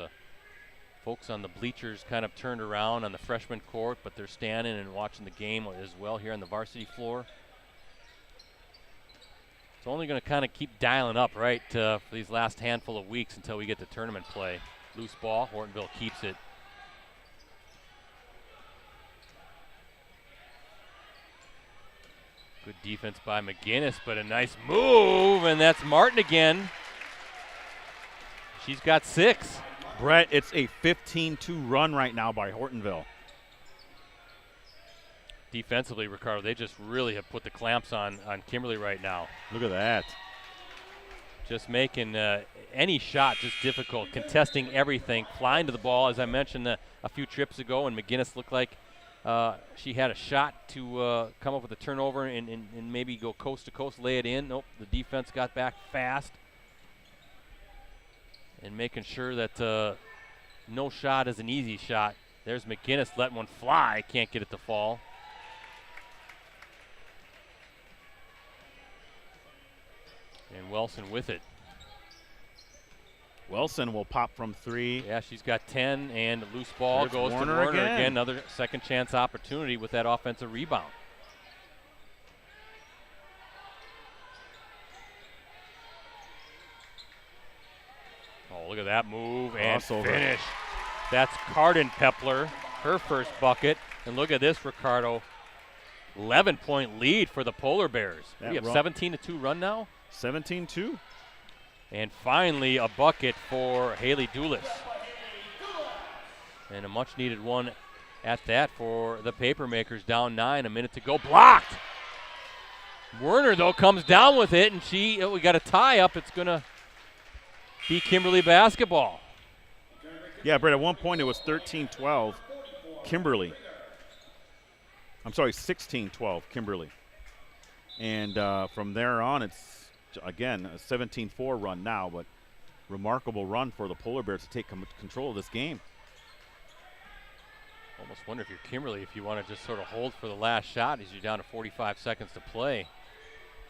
B: folks on the bleachers kind of turned around on the freshman court, but they're standing and watching the game as well here on the varsity floor. It's only going to kind of keep dialing up, right, for these last handful of weeks until we get to tournament play. Loose ball, Hortonville keeps it. Good defense by McGinnis, but a nice move, and that's Martin again. She's got 6.
A: Brett, it's a 15-2 run right now by Hortonville.
B: Defensively, Ricardo, they just really have put the clamps on Kimberly right now.
A: Look at that.
B: Just making any shot just difficult, contesting everything, flying to the ball, as I mentioned a few trips ago, and McGinnis looked like she had a shot to come up with a turnover and maybe go coast to coast, lay it in. Nope, the defense got back fast and making sure that no shot is an easy shot. There's McGinnis letting one fly, can't get it to fall. And Wilson with it.
A: Wilson will pop from 3.
B: Yeah, she's got 10, and a loose ball
A: There's
B: goes
A: Warner
B: to Warner
A: again.
B: Another second chance opportunity with that offensive rebound. Oh, look at that move and finish. That's Cardin Pepler, her first bucket. And look at this, Ricardo. 11-point lead for the Polar Bears. We have 17-2 run now.
A: 17-2.
B: And finally, a bucket for Haley Dulis. And a much-needed one at that for the Papermakers, down 9, a minute to go. Blocked! Werner, though, comes down with it, and we got a tie-up. It's going to be Kimberly basketball.
A: Yeah, Brett, at one point it was 13-12 Kimberly. I'm sorry, 16-12 Kimberly. And from there on, it's, again, a 17-4 run now, but remarkable run for the Polar Bears to take control of this game.
B: Almost wonder if you're Kimberly, if you want to just sort of hold for the last shot as you're down to 45 seconds to play.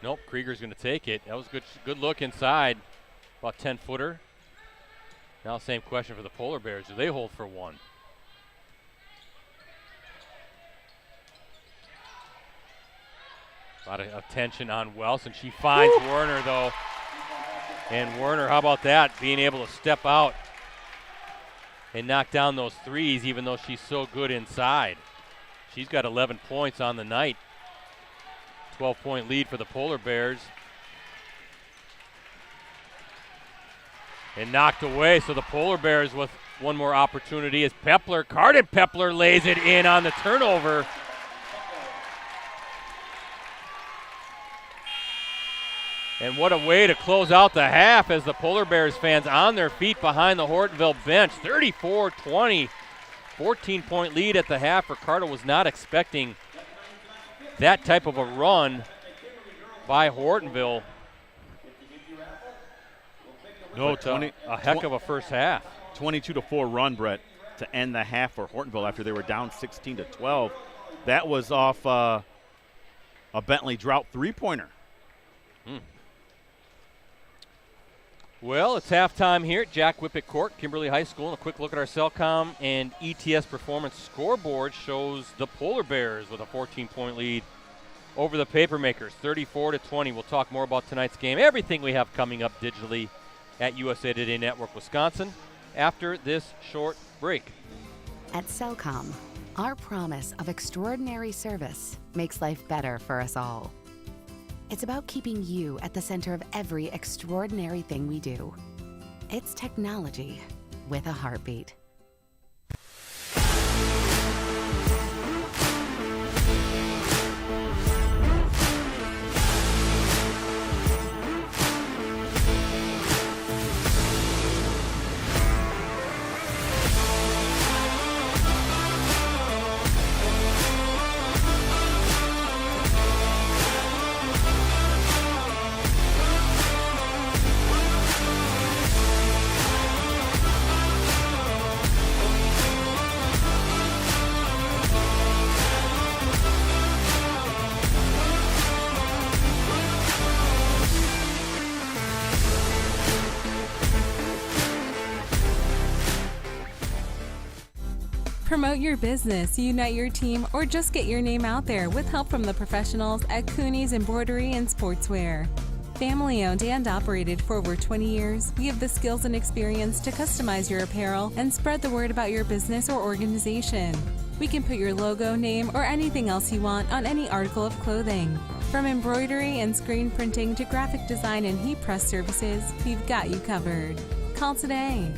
B: Nope, Krieger's going to take it. That was good look inside, about 10-footer. Now same question for the Polar Bears. Do they hold for one? A lot of tension on Wells, and she finds Werner, though. And Werner, how about that, being able to step out and knock down those threes, even though she's so good inside. She's got 11 points on the night. 12-point lead for the Polar Bears. And knocked away, so the Polar Bears with one more opportunity as Carden Pepler lays it in on the turnover. And what a way to close out the half as the Polar Bears fans on their feet behind the Hortonville bench. 34-20, 14-point lead at the half. Ricardo was not expecting that type of a run by Hortonville.
A: No,
B: a heck of a first half.
A: 22-4 run, Brett, to end the half for Hortonville after they were down 16-12. That was off a Bentley Drought three-pointer.
B: Well, it's halftime here at Jack Wippich Court, Kimberly High School. And a quick look at our Cellcom and ETS performance scoreboard shows the Polar Bears with a 14-point lead over the Papermakers, 34-20. We'll talk more about tonight's game, everything we have coming up digitally at USA Today Network Wisconsin after this short break.
C: At Cellcom, our promise of extraordinary service makes life better for us all. It's about keeping you at the center of every extraordinary thing we do. It's technology with a heartbeat.
D: Promote your business, unite your team, or just get your name out there with help from the professionals at Cooney's Embroidery and Sportswear. Family owned and operated for over 20 years, we have the skills and experience to customize your apparel and spread the word about your business or organization. We can put your logo, name, or anything else you want on any article of clothing. From embroidery and screen printing to graphic design and heat press services, we've got you covered. Call today.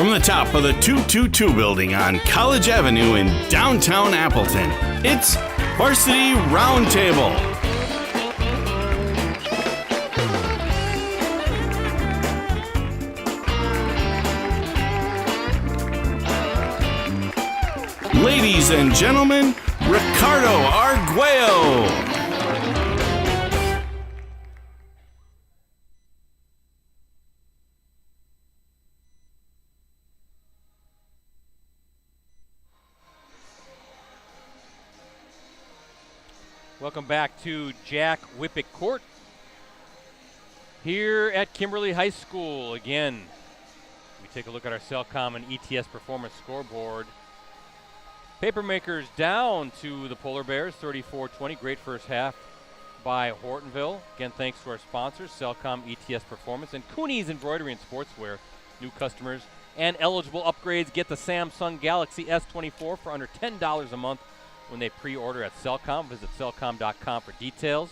E: From the top of the 222 building on College Avenue in downtown Appleton, it's Varsity Roundtable. Ladies and gentlemen, Ricardo Arguello.
B: Welcome back to Jack Wippich Court here at Kimberly High School. Again, we take a look at our Cellcom and ETS Performance scoreboard. Papermakers down to the Polar Bears, 34-20. Great first half by Hortonville. Again, thanks to our sponsors, Cellcom, ETS Performance, and Cooney's Embroidery and Sportswear. New customers and eligible upgrades get the Samsung Galaxy S24 for under $10 a month when they pre-order at Cellcom. Visit cellcom.com for details.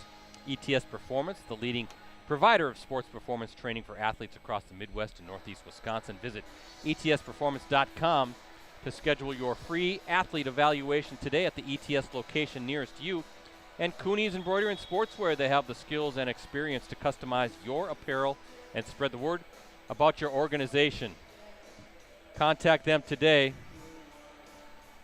B: ETS Performance, the leading provider of sports performance training for athletes across the Midwest and Northeast Wisconsin. Visit etsperformance.com to schedule your free athlete evaluation today at the ETS location nearest you. And Cooney's Embroidery and Sportswear, they have the skills and experience to customize your apparel and spread the word about your organization. Contact them today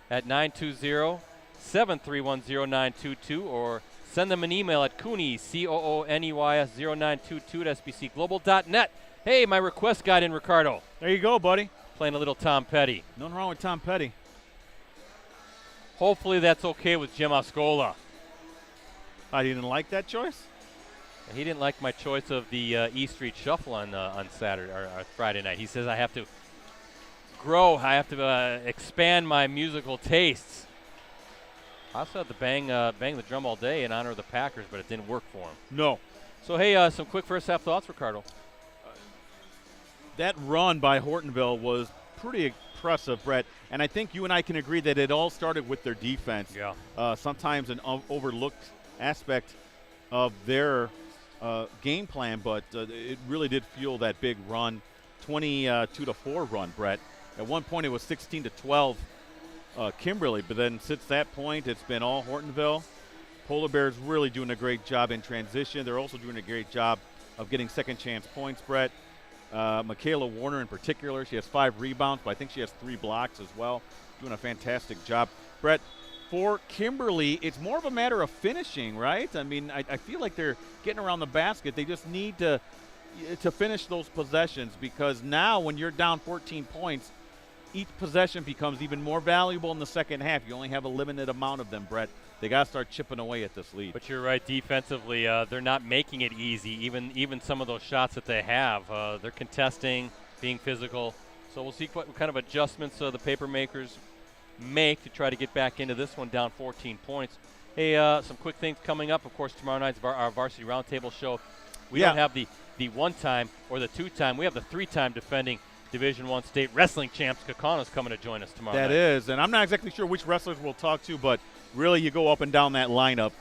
B: at 920-731-0922 or send them an email at Cooney, COONEYS 0922 at SBCglobal.net. Hey, my request guide in Ricardo.
A: There you go, buddy.
B: Playing a little Tom Petty.
A: Nothing wrong with Tom Petty.
B: Hopefully that's okay with Jim Ascola.
A: I didn't like that choice.
B: He didn't like my choice of the E Street Shuffle on Saturday or Friday night. He says I have to grow. I have to expand my musical tastes. I also had to bang the drum all day in honor of the Packers, but it didn't work for him.
A: No.
B: So, hey, some quick first half thoughts, Ricardo.
A: That run by Hortonville was pretty impressive, Brett. And I think you and I can agree that it all started with their defense.
B: Yeah.
A: Sometimes an overlooked aspect of their game plan, but it really did fuel that big run, 22-4 run, Brett. At one point it was 16-12 Kimberly, but then since that point it's been all Hortonville. Polar Bears really doing a great job in transition. They're also doing a great job of getting second chance points, Brett. Michaela Warner in particular, she has 5 rebounds, but I think she has 3 blocks as well. Doing a fantastic job. Brett, for Kimberly, it's more of a matter of finishing, right? I mean, I feel like they're getting around the basket. They just need to finish those possessions, because now when you're down 14 points, each possession becomes even more valuable in the second half. You only have a limited amount of them, Brett. They got to start chipping away at this lead.
B: But you're right, defensively, they're not making it easy, even some of those shots that they have. They're contesting, being physical. So we'll see what kind of adjustments the Papermakers make to try to get back into this one down 14 points. Hey, some quick things coming up. Of course, tomorrow night's our Varsity Roundtable show. We don't have the one-time or the two-time. We have the 3-time defending Division I state wrestling champs. Kakana's coming to join us tomorrow night.
A: That is, and I'm not exactly sure which wrestlers we'll talk to, but really you go up and down that lineup.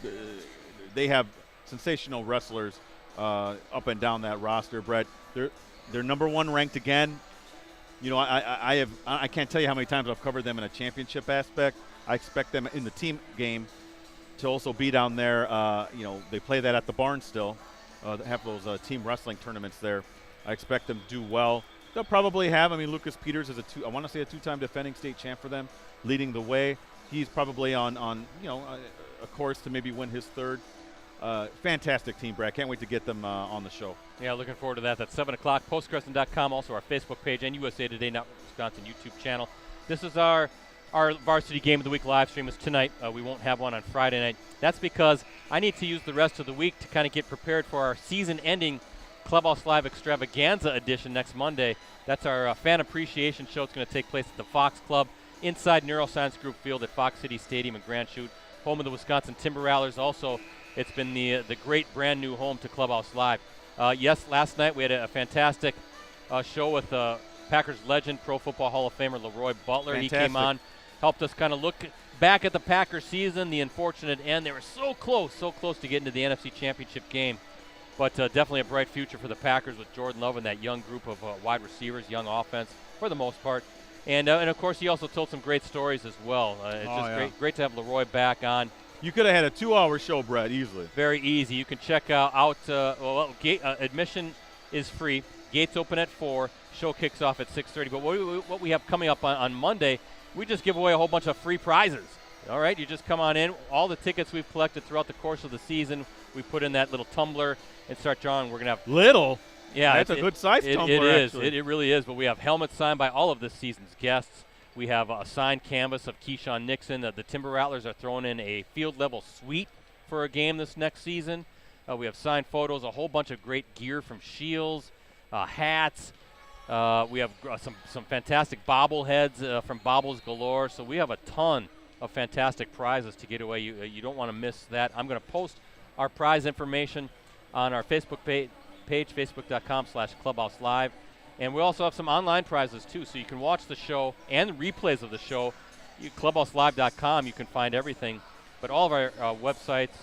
A: They have sensational wrestlers up and down that roster, Brett. They're number 1 ranked again. You know, I can't tell you how many times I've covered them in a championship aspect. I expect them in the team game to also be down there. You know, they play that at the barn still. They have those team wrestling tournaments there. I expect them to do well. They'll probably have, Lucas Peters is a 2-time defending state champ for them, leading the way. He's probably on a course to maybe win his 3rd. Fantastic team, Brad. Can't wait to get them on the show.
B: Yeah, looking forward to that. That's 7 o'clock. Postgame.com, also our Facebook page, and USA Today Not Wisconsin YouTube channel. This is our Varsity Game of the Week live stream is tonight. We won't have one on Friday night. That's because I need to use the rest of the week to kind of get prepared for our season-ending Clubhouse Live Extravaganza edition next Monday. That's our fan appreciation show. It's going to take place at the Fox Club inside Neuroscience Group Field at Fox City Stadium in Grand Chute, home of the Wisconsin Timber Rattlers. Also, it's been the great brand new home to Clubhouse Live. Yes, last night we had a fantastic show with Packers legend, Pro Football Hall of Famer Leroy Butler.
A: Fantastic.
B: He came on, helped us kind of look back at the Packers season, the unfortunate end. They were so close to getting to the NFC Championship game. But definitely a bright future for the Packers with Jordan Love and that young group of wide receivers, young offense for the most part. And of course, he also told some great stories as well. It's great to have Leroy back on.
A: You could have had a 2-hour show, Brett, easily.
B: Very easy. You can check admission is free. Gates open at 4. Show kicks off at 6:30. But what we have coming up on Monday, we just give away a whole bunch of free prizes. All right, you just come on in. All the tickets we've collected throughout the course of the season, we put in that little tumbler and start drawing. We're going to have
A: little.
B: Yeah,
A: that's a good size tumbler.
B: It is.
A: Actually.
B: It really is. But we have helmets signed by all of this season's guests. We have a signed canvas of Keyshawn Nixon. The Timber Rattlers are throwing in a field-level suite for a game this next season. We have signed photos, a whole bunch of great gear from Shields, hats. We have some fantastic bobbleheads from Bobbles Galore. So we have a ton of fantastic prizes to get away. You don't want to miss that. I'm going to post our prize information on our Facebook page, facebook.com/Clubhouse Live. And we also have some online prizes, too, so you can watch the show and the replays of the show. ClubhouseLive.com, you can find everything. But all of our websites,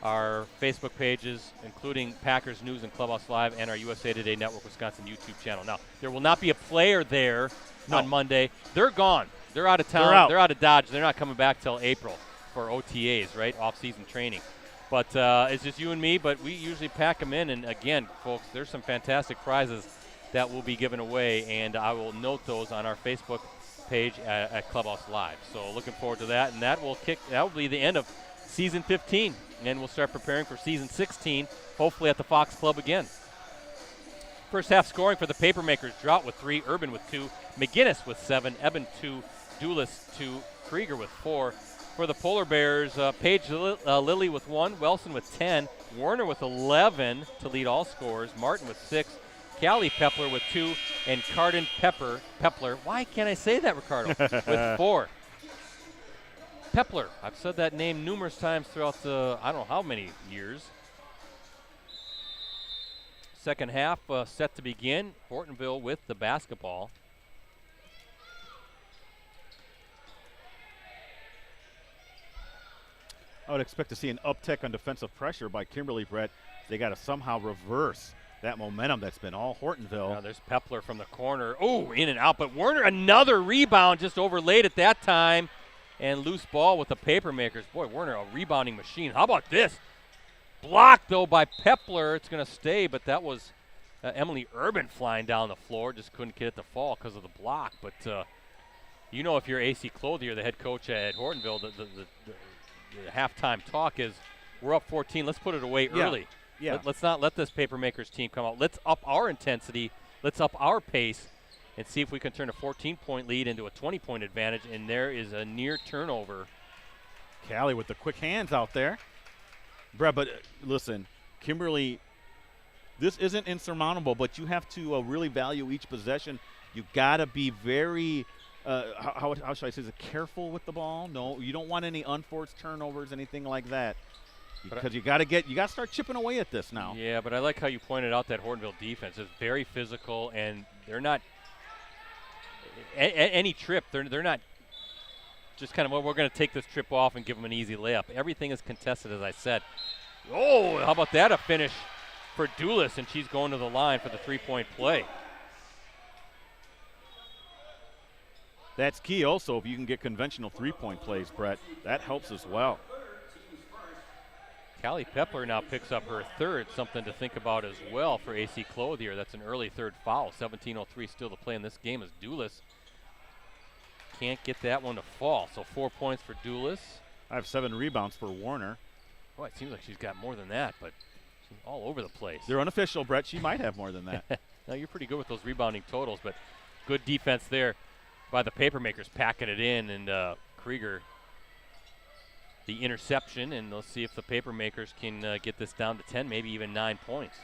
B: our Facebook pages, including Packers News and Clubhouse Live, and our USA Today Network Wisconsin YouTube channel. Now, there will not be a player there on Monday. They're gone. They're out of town. They're out of Dodge. They're not coming back till April for OTAs, right, off-season training. But it's just you and me, but we usually pack them in. And, again, folks, there's some fantastic prizes that will be given away, and I will note those on our Facebook page at Clubhouse Live. So looking forward to that, and that will be the end of season 15, and we'll start preparing for season 16, hopefully at the Fox Club again. First half scoring for the Papermakers: Drought with 3, Urban with 2, McGinnis with 7, Eben 2, Dulis 2, Krieger with 4. For the Polar Bears, Paige Lilly with 1, Welson with 10, Warner with 11 to lead all scorers, Martin with 6, Callie Pepler with 2, and Cardin Pepler. Why can't I say that, Ricardo? With 4. Pepler. I've said that name numerous times throughout the, I don't know how many years. Second half set to begin. Hortonville with the basketball.
A: I would expect to see an uptick on defensive pressure by Kimberly, Brett. They got to somehow reverse that momentum that's been all Hortonville.
B: Now there's Pepler from the corner. Oh, in and out. But Warner, another rebound just overlaid at that time. And loose ball with the Papermakers. Boy, Warner, a rebounding machine. How about this? Blocked, though, by Pepler. It's going to stay, but that was Emily Urban flying down the floor. Just couldn't get it to fall because of the block. But, you know, if you're AC Clothier, the head coach at Hortonville, the halftime talk is, we're up 14. Let's put it away early.
A: Yeah.
B: Let's not let this Papermakers team come out. Let's up our intensity. Let's up our pace and see if we can turn a 14-point lead into a 20-point advantage. And there is a near turnover.
A: Callie with the quick hands out there. Brett, but listen, Kimberly, this isn't insurmountable, but you have to really value each possession. You got to be very, how should I say, careful with the ball. No, you don't want any unforced turnovers, anything like that. Because you got to start chipping away at this now.
B: Yeah, but I like how you pointed out that Hortonville defense is very physical, and they're not any trip. They're not just kind of, well, we're going to take this trip off and give them an easy layup. Everything is contested, as I said. Oh, how about that? A finish for Dulis, and she's going to the line for the three-point play.
A: That's key also if you can get conventional three-point plays, Brett. That helps as well.
B: Callie Pepler now picks up her third, something to think about as well for AC Clothier. That's an early third foul. 17:03 still to play in this game as Dulis can't get that one to fall. So 4 points for Dulis.
A: I have 7 rebounds for Warner.
B: Boy, it seems like she's got more than that, but she's all over the place.
A: They're unofficial, Brett. She might have more than that.
B: Now, you're pretty good with those rebounding totals, but good defense there by the Papermakers packing it in, and Krieger the interception, and let's see if the Papermakers can get this down to 10, maybe even 9 points.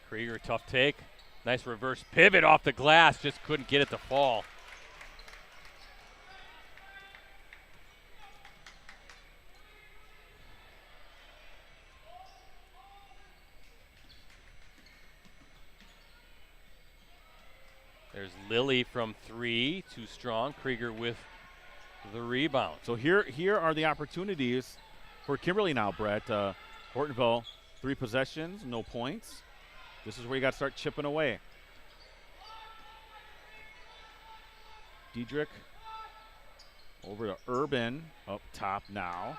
B: Krieger, tough take. Nice reverse pivot off the glass, just couldn't get it to fall. There's Lilly from 3, too strong. Krieger with the rebound.
A: So here are the opportunities for Kimberly now, Brett. Hortonville, 3 possessions, no points. This is where you got to start chipping away. Diedrich Over to Urban up top now.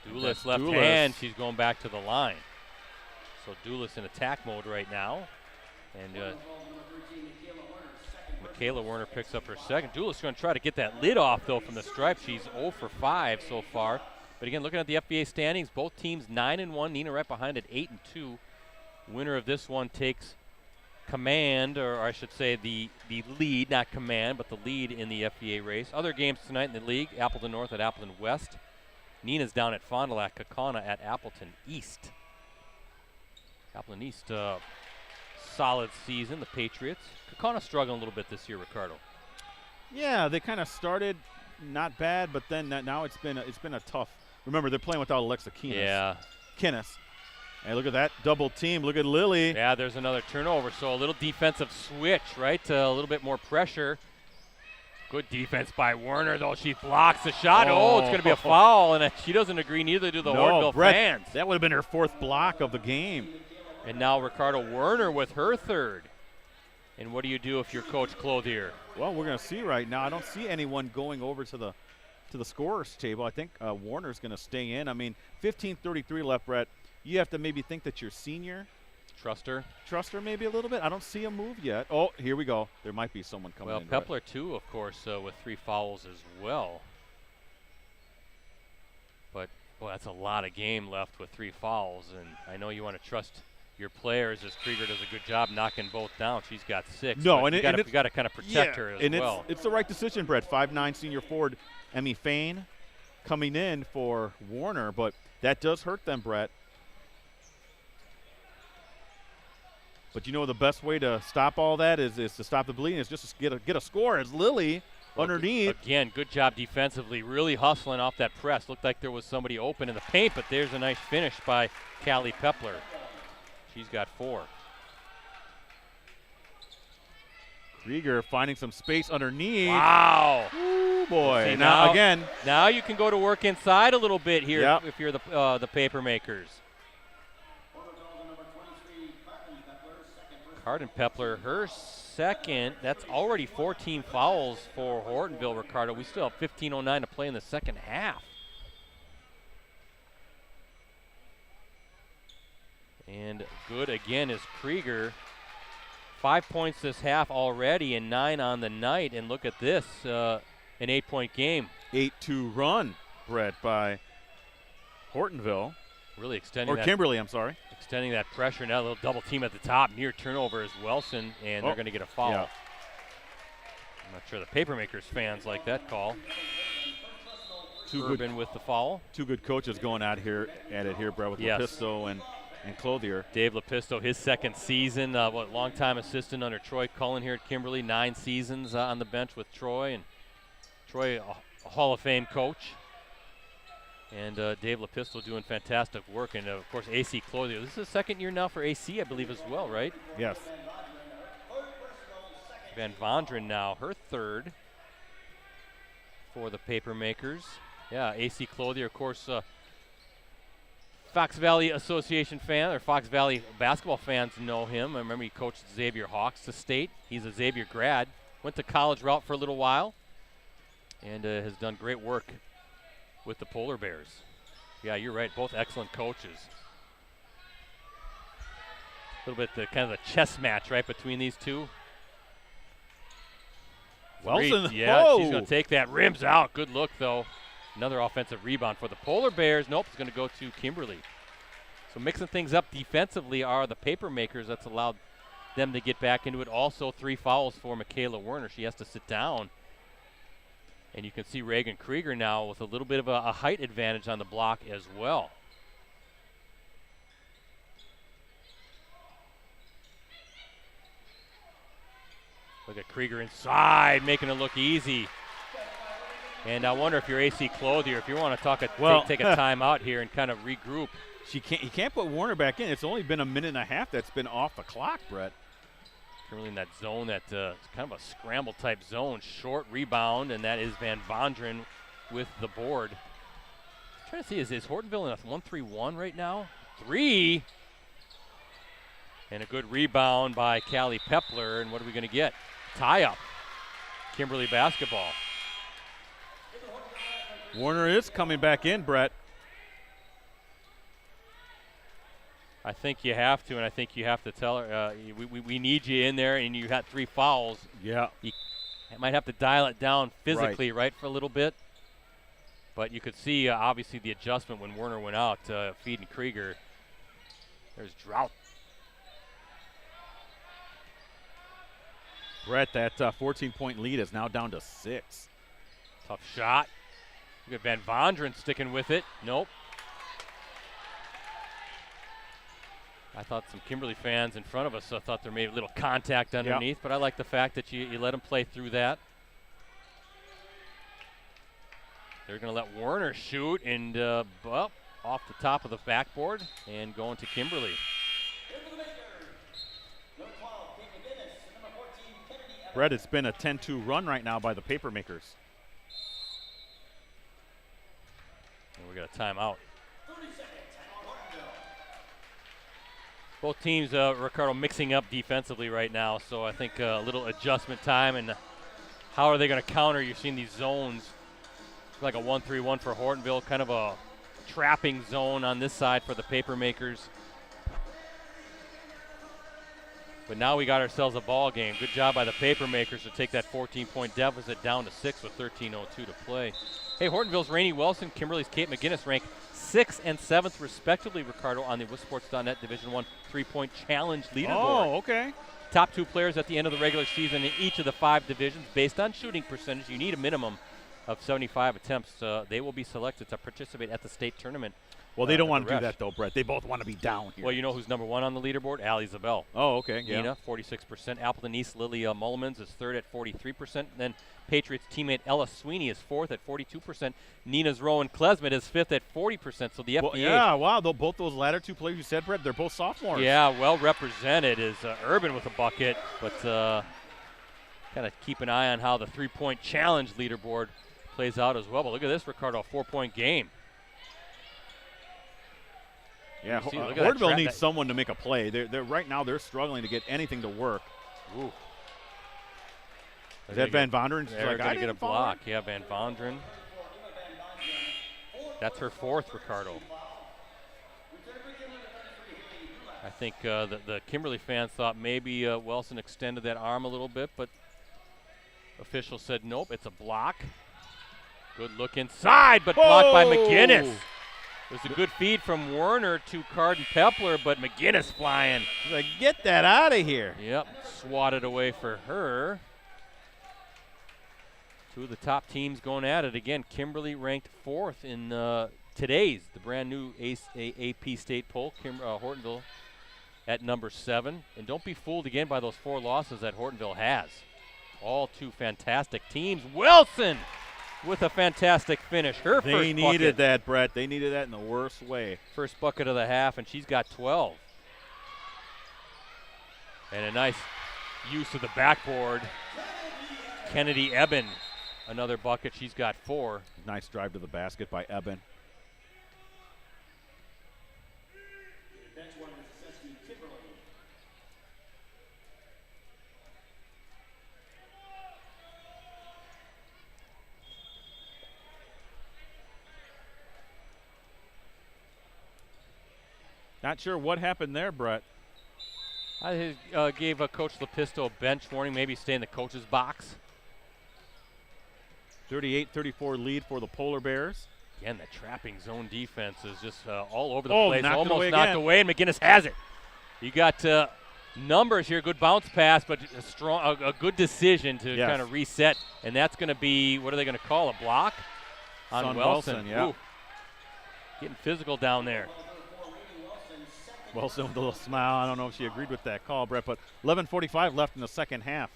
B: Dulis left hand. She's going back to the line. So Dulis in attack mode right now. And Michaela Werner picks up her second. Dulis going to try to get that lid off, though, from the stripe. She's 0 for 5 so far. But again, looking at the FBA standings, both teams 9-1. Neenah right behind at 8-2. Winner of this one takes command, or I should say the lead, not command, but the lead in the FBA race. Other games tonight in the league, Appleton North at Appleton West. Neenah's down at Fond du Lac, Kaukauna at Appleton East. Appleton East, solid season, the Patriots. Kaukauna struggling a little bit this year, Ricardo.
A: Yeah, they kind of started not bad, but then now it's been a tough. Remember, they're playing without Alexa Kinnis.
B: Yeah.
A: Kinnis. Hey, look at that double team. Look at Lily.
B: Yeah, there's another turnover. So a little defensive switch, right? A little bit more pressure. Good defense by Werner, though. She blocks the shot. Oh, it's going to be a foul, and she doesn't agree. Neither do the Hortonville fans.
A: That would have been her 4th block of the game.
B: And now Ricardo Werner with her 3rd. And what do you do if you're Coach Clothier?
A: Well, we're going to see right now. I don't see anyone going over to the scorer's table. I think Warner's going to stay in. I mean, 15:33 left, Brett. You have to maybe think that you're senior.
B: Trust her
A: Maybe a little bit. I don't see a move yet. Oh, here we go. There might be someone coming in.
B: Well, Pepler, too, of course, with 3 fouls as well. But, boy, that's a lot of game left with 3 fouls. And I know you want to trust your players as Krieger does a good job knocking both down. She's got 6.
A: No,
B: and you got to kind of protect her as well.
A: It's the right decision, Brett. 5'9" senior forward Emmy Fain coming in for Warner. But that does hurt them, Brett. But you know the best way to stop all that is to stop the bleeding is just to get a score. As Lily underneath.
B: Again, good job defensively, really hustling off that press. Looked like there was somebody open in the paint, but there's a nice finish by Callie Pepler. She's got 4.
A: Krieger finding some space underneath.
B: Wow.
A: Ooh, boy.
B: See,
A: now again.
B: Now you can go to work inside a little bit here.
A: Yep.
B: If you're the paper makers. Cardin Pepler, her 2nd. That's already 14 fouls for Hortonville, Ricardo. We still have 15:09 to play in the second half. And good again is Krieger. 5 points this half already and 9 on the night. And look at this, an 8-point game.
A: 8-2 run, Brett, by Hortonville.
B: Really extending
A: Kimberly, I'm sorry.
B: Extending that pressure. Now a little double team at the top. Near turnover is Wilson, and they're going to get a foul.
A: Yeah.
B: I'm not sure the Papermakers fans like that call. Urban with the foul.
A: 2 good coaches going at it here, Brett, with Lepisto and Clothier.
B: Dave Lepisto, his 2nd season, longtime assistant under Troy Cullen here at Kimberly. 9 seasons on the bench with Troy, and Troy, a Hall of Fame coach. And Dave Lepisto doing fantastic work. And, of course, AC Clothier. This is the 2nd year now for AC, I believe, as well, right?
A: Yes.
B: Van Vondren now, her 3rd for the Papermakers. Yeah, AC Clothier, of course, Fox Valley Association fan, or Fox Valley basketball fans know him. I remember he coached Xavier Hawks to state. He's a Xavier grad. Went the college route for a little while and has done great work with the Polar Bears. Yeah, you're right. Both excellent coaches. A little bit kind of the chess match, right, between these two.
A: Wilson,
B: yeah, she's going to take that. Rims out. Good look, though. Another offensive rebound for the Polar Bears. Nope, it's going to go to Kimberly. So mixing things up defensively are the Papermakers. That's allowed them to get back into it. Also 3 fouls for Michaela Werner. She has to sit down. And you can see Reagan Krieger now with a little bit of a height advantage on the block as well. Look at Krieger inside, making it look easy. And I wonder if you're AC Clothier, if you want to take a timeout here and kind of regroup.
A: You can't put Warner back in. It's only been a minute and a half that's been off the clock, Brett.
B: Currently in that zone, that kind of a scramble type zone. Short rebound, and that is Van Vondren with the board. I'm trying to see, is Hortonville in a 1-3-1 right now? 3. And a good rebound by Callie Pepler. And what are we going to get? Tie up. Kimberly basketball.
A: Warner is coming back in, Brett.
B: I think you have to, and I think you have to tell her, we need you in there, and you had 3 fouls.
A: Yeah.
B: You might have to dial it down physically, right, for a little bit. But you could see, obviously, the adjustment when Warner went out, feeding Krieger. There's drought.
A: Brett, that 14-point lead is now down to 6.
B: Tough shot. Look at Van Vonderen sticking with it. Nope. I thought some Kimberly fans in front of us thought there may be a little contact underneath, but I like the fact that you let them play through that. They're going to let Warner shoot, and well, off the top of the backboard and going to Kimberly.
A: Brett, it's been a 10-2 run right now by the Papermakers.
B: And we got a timeout. Both teams, Ricardo, mixing up defensively right now, so I think a little adjustment time. And how are they going to counter? You're seeing these zones, like a 1-3-1 for Hortonville, kind of a trapping zone on this side for the Papermakers. But now we got ourselves a ball game. Good job by the Papermakers to take that 14-point deficit down to 6 with 13:02 to play. Hey, Hortonville's Rainey Wilson, Kimberly's Kate McGinnis ranked 6th and 7th respectively, Ricardo, on the WisSports.net Division I 3-point challenge leaderboard.
A: Oh, okay.
B: Top 2 players at the end of the regular season in each of the 5 divisions. Based on shooting percentage, you need a minimum of 75 attempts. They will be selected to participate at the state tournament.
A: Well, they don't want to do that, though, Brett. They both want to be down here.
B: Well, you know who's number 1 on the leaderboard? Allie Zabel.
A: Oh, okay.
B: Nina, 46%. Appleton East, Lily Mullemans is 3rd at 43%. And then Patriots teammate Ella Sweeney is 4th at 42%. Nina's Rowan Klesmet is 5th at 40%. So the FBA.
A: Well, yeah, wow. Both those latter 2 players you said, Brett, they're both sophomores.
B: Yeah, well represented is Urban with a bucket. But kind of keep an eye on how the 3-point challenge leaderboard plays out as well. But look at this, Ricardo, a 4-point game.
A: Yeah, Hortonville needs someone to make a play. They're right now they're struggling to get anything to work.
B: Ooh.
A: Is that Van Vonderen?
B: They're going to get a block. Yeah, Van Vonderen. That's her 4th, Ricardo. I think the Kimberly fans thought maybe Wilson extended that arm a little bit, but officials said nope, it's a block. Good look inside, but blocked by McGinnis. It was a good feed from Warner to Carden Pepler, but McGinnis flying.
A: Like, get that out of here.
B: Yep, swatted away for her. 2 of the top teams going at it. Again, Kimberly ranked 4th in the brand new AP State poll. Hortonville at number 7. And don't be fooled again by those 4 losses that Hortonville has. All 2 fantastic teams. Wilson with a fantastic finish. Her first bucket.
A: They needed that, Brett. They needed that in the worst way.
B: First bucket of the half, and she's got 12. And a nice use of the backboard. Kennedy Eben, another bucket. She's got 4.
A: Nice drive to the basket by Eben. Not sure what happened there, Brett.
B: I gave Coach Lepisto a bench warning, maybe stay in the coach's box.
A: 38-34 lead for the Polar Bears.
B: Again, the trapping zone defense is just all over the place.
A: Almost
B: knocked away, and McGinnis has it. You got numbers here, good bounce pass, but a good decision to kind of reset. And that's going to be, what are they going to call, a block on Wilson?
A: Yeah.
B: Ooh. Getting physical down there.
A: Wilson with a little smile. I don't know if she agreed with that call, Brett, but 11:45 left in the second half.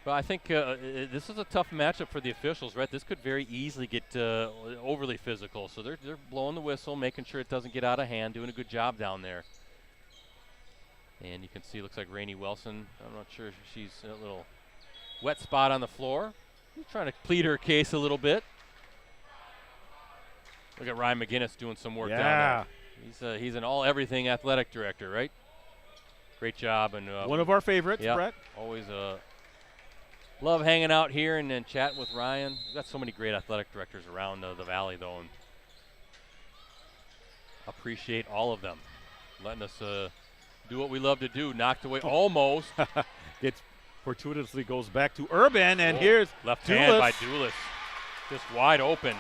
B: Well, I think this is a tough matchup for the officials, right? This could very easily get overly physical. So they're blowing the whistle, making sure it doesn't get out of hand, doing a good job down there. And you can see, looks like Rainey Wilson. I'm not sure if she's a little wet spot on the floor. She's trying to plead her case a little bit. Look at Ryan McGinnis doing some work down there. He's an all-everything athletic director, right? Great job. And
A: one of our favorites,
B: yeah,
A: Brett.
B: Always Love hanging out here and chatting with Ryan. We've got so many great athletic directors around the Valley, though, and appreciate all of them letting us do what we love to do. Knocked away almost.
A: It fortuitously goes back to Urban, and here's
B: left
A: Dulis.
B: hand by Dulis. Just wide open.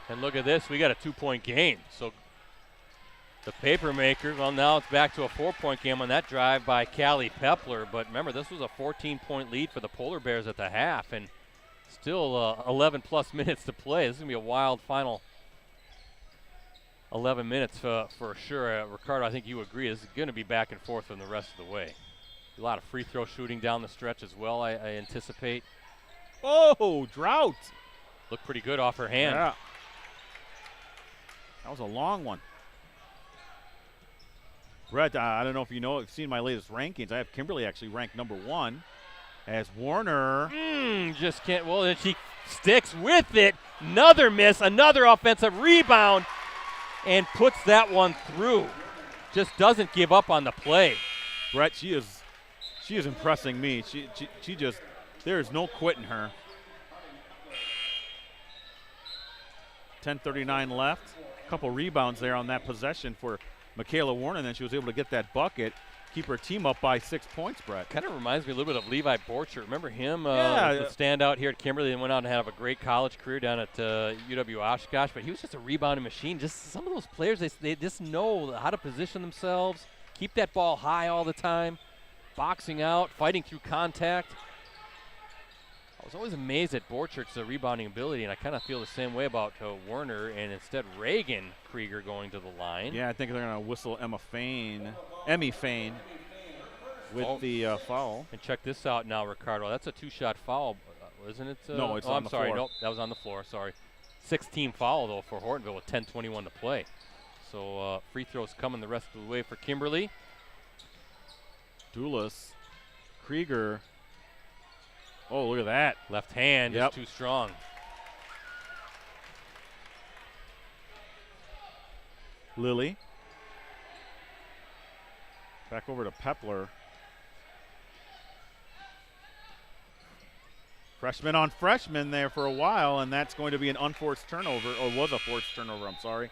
B: And look at this. We got a 2-point game. So the Papermakers, well, now it's back to a 4-point game on that drive by Callie Pepler. But remember, this was a 14-point lead for the Polar Bears at the half, and still 11-plus minutes to play. This is going to be a wild final 11 minutes for sure. Ricardo, I think you agree. This is going to be back and forth from the rest of the way. A lot of free throw shooting down the stretch as well, I anticipate.
A: Oh, Drought.
B: Looked pretty good off her hand.
A: Yeah. That was a long one. Brett, I don't know if you've seen my latest rankings. I have Kimberly actually ranked number 1 as Warner.
B: Just can't. Well, and she sticks with it. Another miss, another offensive rebound, and puts that one through. Just doesn't give up on the play.
A: Brett, she is impressing me. She just, there is no quitting her. 10:39 left. A couple rebounds there on that possession for Michaela Warner, and then she was able to get that bucket, keep her team up by 6 points, Brett.
B: Kind of reminds me a little bit of Levi Borchert. Remember him?
A: Yeah.
B: The standout here at Kimberly, and went out and had a great college career down at UW Oshkosh, but he was just a rebounding machine. Just some of those players, they just know how to position themselves, keep that ball high all the time, boxing out, fighting through contact. I was always amazed at Borchert's rebounding ability, and I kind of feel the same way about Werner, and instead Reagan Krieger going to the line.
A: Yeah, I think they're going to whistle Emmy Fain with the foul.
B: And check this out now, Ricardo. That's a 2-shot foul, isn't it?
A: No, it's
B: I'm
A: on the
B: sorry.
A: floor.
B: Nope, that was on the floor. Sorry. 6-team foul, though, for Hortonville with 10:21 to play. So free throws coming the rest of the way for Kimberly.
A: Dulis, Krieger. Oh, look at that.
B: Left hand is too strong.
A: Lily. Back over to Pepler. Freshman on freshman there for a while, and that's going to be an unforced turnover, or was a forced turnover, I'm sorry.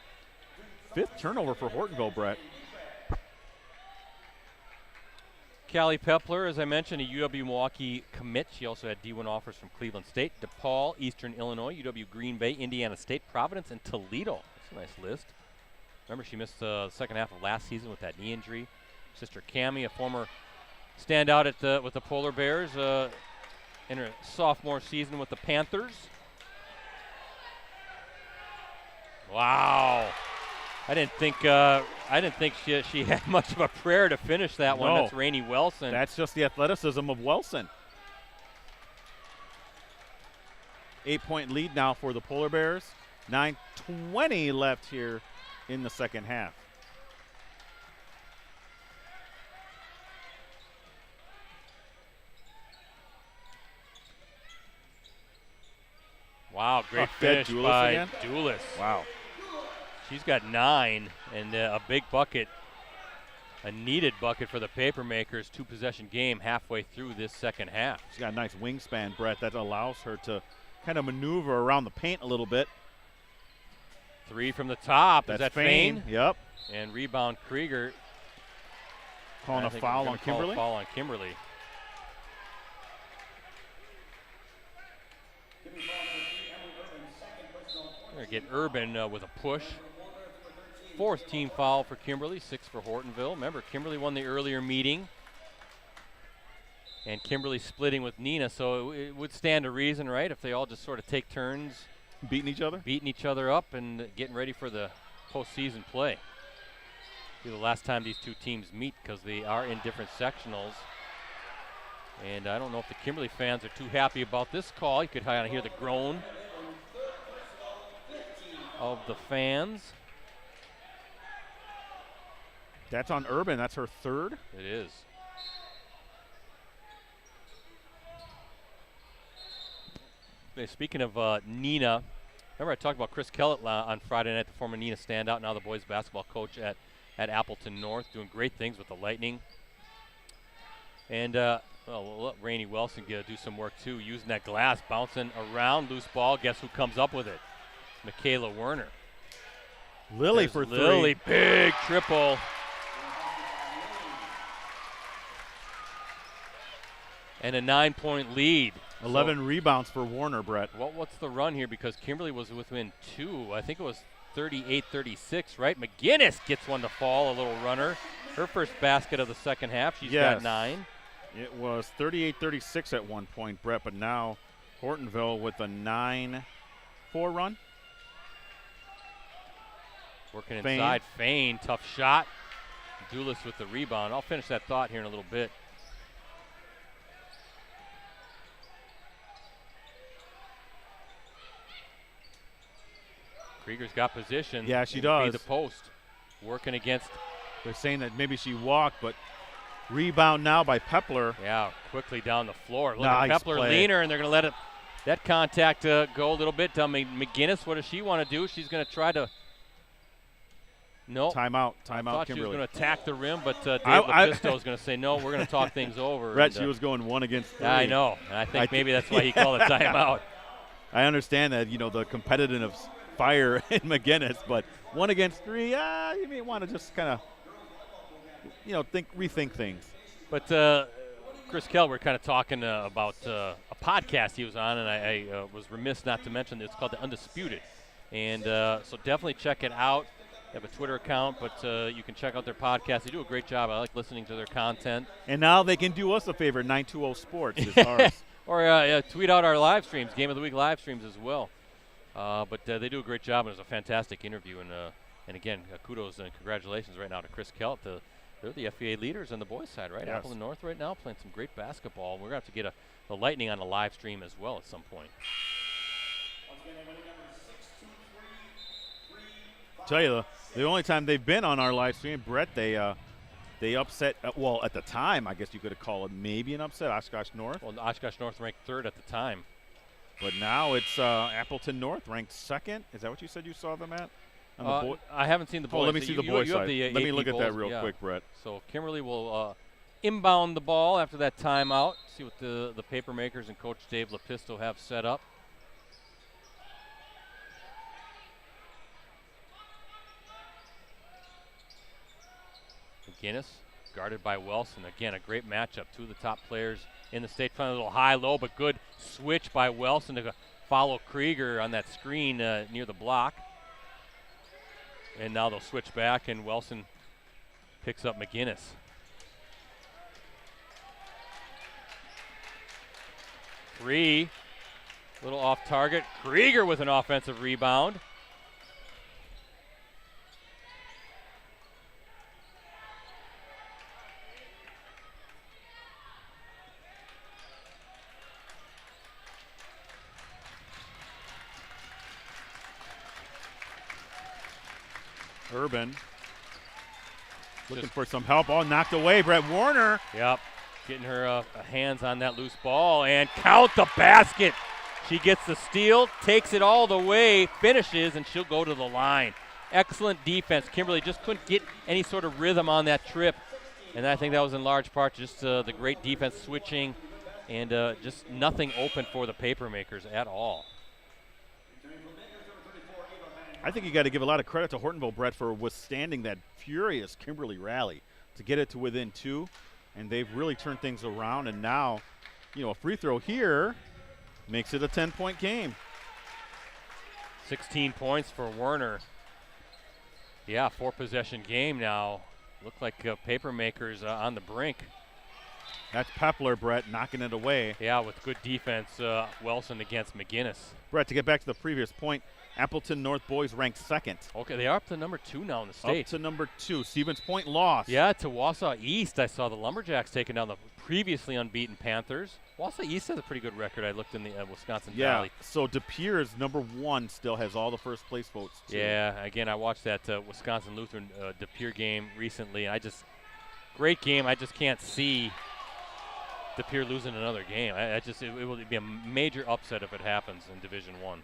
A: 5th turnover for Hortonville, Brett.
B: Callie Pepler, as I mentioned, a UW-Milwaukee commit. She also had D1 offers from Cleveland State, DePaul, Eastern Illinois, UW Green Bay, Indiana State, Providence, and Toledo. That's a nice list. Remember, she missed the second half of last season with that knee injury. Sister Cammie, a former standout with the Polar Bears in her sophomore season with the Panthers. Wow. I didn't think she had much of a prayer to finish that one. That's Rainey Wilson.
A: That's just the athleticism of Wilson. 8-point lead now for the Polar Bears. 9:20 left here in the second half.
B: Wow, great finish by
A: again?
B: Dulis.
A: Wow.
B: She's got 9 and a big bucket, a needed bucket for the Papermakers. 2-possession game halfway through this second half.
A: She's got a nice wingspan, Brett, that allows her to kind of maneuver around the paint a little bit.
B: 3 from the top.
A: That's
B: Is that
A: Fain? Yep.
B: And rebound Krieger.
A: Calling a foul on Kimberly?
B: Foul on Kimberly. We're going to get Urban with a push. 4th team foul for Kimberly, 6 for Hortonville. Remember, Kimberly won the earlier meeting. And Kimberly splitting with Nina, so it would stand to reason, right, if they all just sort of take turns.
A: Beating each other?
B: Beating each other up and getting ready for the postseason play. Be the last time these two teams meet because they are in different sectionals. And I don't know if the Kimberly fans are too happy about this call. You could kind of hear the groan of the fans.
A: That's on Urban. That's her 3rd.
B: It is. Speaking of Nina, remember I talked about Chris Kellett on Friday night, the former Nina standout, now the boys basketball coach at Appleton North, doing great things with the Lightning. And well, we'll let Rainey Wilson do some work too, using that glass, bouncing around, loose ball. Guess who comes up with it? Michaela Werner.
A: Lily
B: There's
A: for three.
B: Lily, big triple. And a 9-point lead.
A: 11 rebounds for Warner, Brett.
B: What's the run here? Because Kimberly was within 2. I think it was 38-36, right? McGinnis gets one to fall, a little runner. Her first basket of the second half. She's got 9.
A: It was 38-36 at one point, Brett, but now Hortonville with a 9-4 run.
B: Working inside, Fain, tough shot. Dulis with the rebound. I'll finish that thought here in a little bit. Krieger's got position.
A: Yeah, she does.
B: The post. Working against.
A: They're saying that maybe she walked, but rebound now by Pepler.
B: Yeah, quickly down the floor. Look
A: nice
B: at Pepler
A: play.
B: leaner, and they're going to let it that contact go a little bit. McGinnis, what does she want to do? She's going to try to. No.
A: Timeout,
B: I thought
A: Kimberly.
B: she was going to attack the rim, but Dave Lepisto is going to say, no, we're going to talk things over.
A: Brett, she was going 1 against 3.
B: I know. And I think maybe that's why he called a timeout.
A: I understand that, the competitive fire in McGinnis, but 1 against 3, you may want to just kind of, rethink things.
B: But Chris Kell, we're kind of talking about a podcast he was on, and I was remiss not to mention that it's called The Undisputed. And so definitely check it out. They have a Twitter account, but you can check out their podcast. They do a great job. I like listening to their content. And
A: now they can do us a favor. 920 Sports is ours.
B: Or tweet out our live streams, Game of the Week live streams as well. But they do a great job, and it was a fantastic interview. And again, kudos and congratulations right now to Chris Kelt. They're the FEA leaders on the boys' side, right?
A: Yes.
B: Appleton North right now playing some great basketball. We're going to have to get the Lightning on a live stream as well at some point.
A: Tell you, the only time they've been on our live stream, Brett, they upset, at the time, I guess you could call it maybe an upset, Oshkosh North.
B: Well, Oshkosh North ranked 3rd at the time.
A: But now it's Appleton North ranked 2nd. Is that what you said you saw them at?
B: I haven't seen the boys.
A: Let me see the boys' side. Let me look at that real
B: yeah.
A: quick, Brett.
B: So Kimberly will inbound the ball after that timeout. See what the Papermakers and Coach Dave Lepisto have set up. McGinnis guarded by Wilson. Again, a great matchup. 2 of the top players in the state. Trying a little high-low, but good switch by Wilson to follow Krieger on that screen near the block. And now they'll switch back, and Wilson picks up McGinnis. Three, little off target. Krieger with an offensive rebound.
A: Urban looking for some help. Oh, knocked away. Brett Warner.
B: Yep. Getting her hands on that loose ball and count the basket. She gets the steal, takes it all the way, finishes, and she'll go to the line. Excellent defense. Kimberly just couldn't get any sort of rhythm on that trip. And I think that was in large part just the great defense switching and just nothing open for the Papermakers at all.
A: I think you got to give a lot of credit to Hortonville, Brett, for withstanding that furious Kimberly rally to get it to within 2. And they've really turned things around. And now, a free throw here makes it a 10-point game.
B: 16 points for Werner. Yeah, 4-possession game now. Look like Papermakers on the brink.
A: That's Pepler, Brett, knocking it away.
B: Yeah, with good defense, Wilson against McGinnis.
A: Brett, to get back to the previous point, Appleton North boys ranked 2nd.
B: Okay, they are up to number 2 now in the state.
A: Up to number 2. Stevens Point lost.
B: Yeah, to Wausau East. I saw the Lumberjacks taking down the previously unbeaten Panthers. Wausau East has a pretty good record. I looked in the Wisconsin Valley.
A: So De Pere's number 1 still has all the first place votes, too.
B: Yeah, again, I watched that Wisconsin Lutheran De Pere game recently. Great game. I just can't see De Pere losing another game. It will be a major upset if it happens in Division I.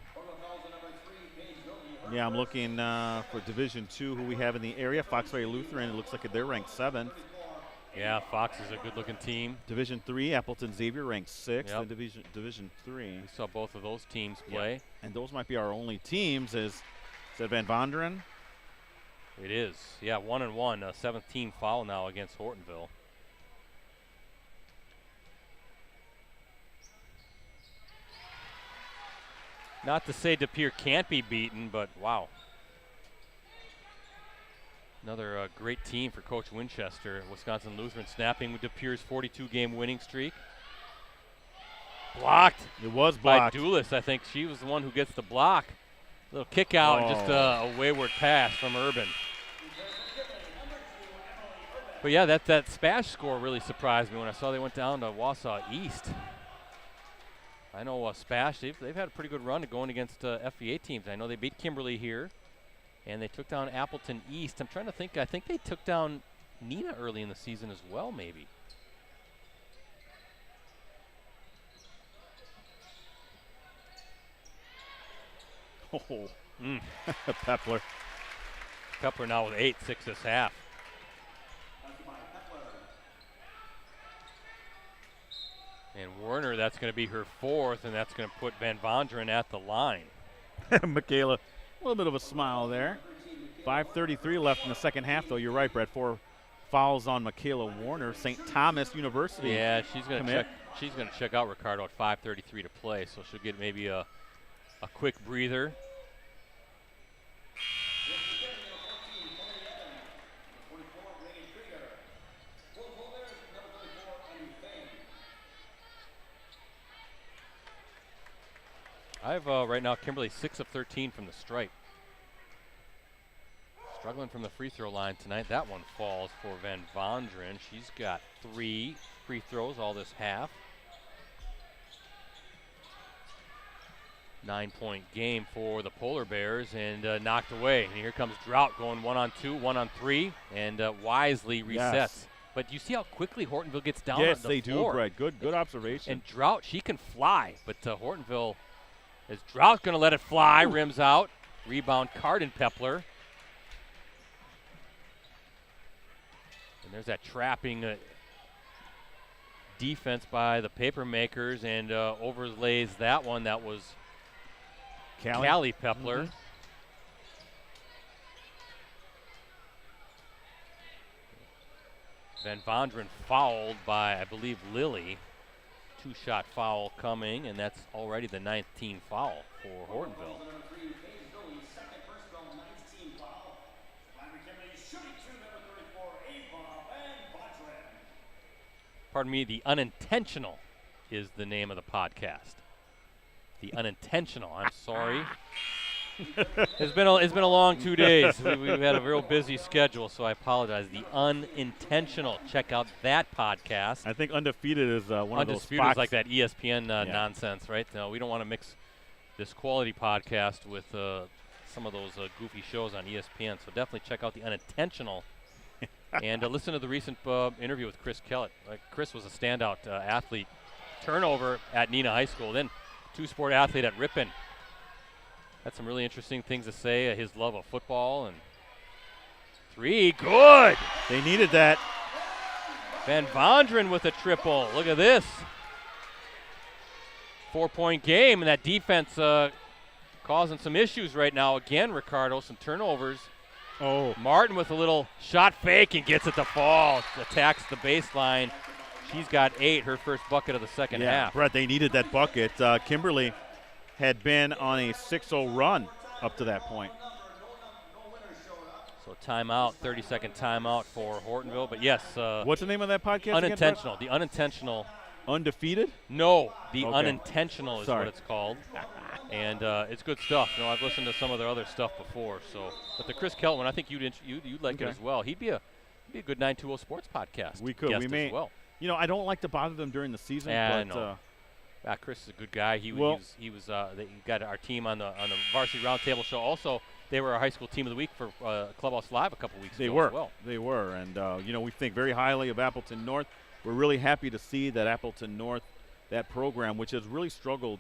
A: Yeah, I'm looking for Division II, who we have in the area. Fox Valley Lutheran, it looks like they're ranked 7th.
B: Yeah, Fox is a good-looking team.
A: Division 3, Appleton Xavier ranked 6th
B: Yep.
A: in Division 3.
B: We saw both of those teams play.
A: And those might be our only teams. Is that Van Vonderen?
B: It is. Yeah, 1-1, a 7th team foul now against Hortonville. Not to say De Pere can't be beaten, but wow. Another great team for Coach Winchester. Wisconsin Lutheran snapping with De Pere's 42-game winning streak. Blocked.
A: It was blocked.
B: By Doulis. I think she was the one who gets the block. Little kick out and just a wayward pass from Urban. But yeah, that Spash score really surprised me when I saw they went down to Wausau East. I know Spash, they've had a pretty good run going against FVA teams. I know they beat Kimberly here, and they took down Appleton East. I'm trying to think. I think they took down Neenah early in the season as well, maybe.
A: Oh, Pepler.
B: Pepler now with 8-6 this half. And Werner, that's going to be her 4th, and that's going to put Van Vonderen at the line.
A: Michaela, a little bit of a smile there. 5:33 left in the second half, though. You're right, Brett. 4 fouls on Michaela Warner, St. Thomas University.
B: Yeah, she's going to check. She's going to check out Ricardo at 5:33 to play, so she'll get maybe a quick breather. I have right now Kimberly 6 of 13 from the stripe. Struggling from the free throw line tonight. That one falls for Van Vonderen. She's got 3 free throws all this half. 9-point game for the Polar Bears, and knocked away. And here comes Drought going 1-on-2, 1-on-3, and wisely resets.
A: Yes.
B: But you see how quickly Hortonville gets down
A: Yes,
B: on the
A: they
B: floor.
A: do, Brett. Good observation.
B: And Drought, she can fly, but Hortonville is Drought going to let it fly, rims out. Rebound, Cardin Pepler. And there's that trapping defense by the Papermakers, and overlays that one. That was Callie Pepler. Van Vonderen fouled by, I believe, Lilly. 2-shot foul coming, and that's already the 9th team foul for Hortonville. Pardon me, the unintentional is the name of the podcast. The unintentional. I'm sorry. It's been a long 2 days. We've had a real busy schedule, so I apologize. The unintentional. Check out that podcast.
A: I think Undefeated is one of those.
B: Undisputed is like that ESPN nonsense, right? No, we don't want to mix this quality podcast with some of those goofy shows on ESPN. So definitely check out the unintentional. And listen to the recent interview with Chris Kellett. Chris was a standout athlete. Turnover at Neenah High School. Then two-sport athlete at Ripon. Had some really interesting things to say. His love of football. And 3, good.
A: They needed that.
B: Van Vonderen with a triple. Look at this. 4-point game, and that defense causing some issues right now. Again, Ricardo, some turnovers.
A: Oh.
B: Martin with a little shot fake and gets it to fall. Attacks the baseline. She's got 8, her first bucket of the second half.
A: Brett, they needed that bucket. Kimberly had been on a 6-0 run up to that point.
B: So timeout, 30-second timeout for Hortonville. But yes.
A: What's the name of that podcast
B: Unintentional.
A: Again,
B: the Unintentional.
A: Undefeated?
B: No, the
A: Okay.
B: Unintentional is what it's called. And it's good stuff. You know, I've listened to some of their other stuff before. So, but the Chris Kellett one, I think you'd like it as well. He'd be a good 920 Sports podcast.
A: We could. We may.
B: As well.
A: You know, I don't like to bother them during the season.
B: Yeah,
A: but,
B: I know. Chris is a good guy. He got our team on the Varsity Roundtable show. Also, they were our high school team of the week for Clubhouse Live a couple weeks ago as well.
A: They were. And, you know, we think very highly of Appleton North. We're really happy to see that Appleton North, that program, which has really struggled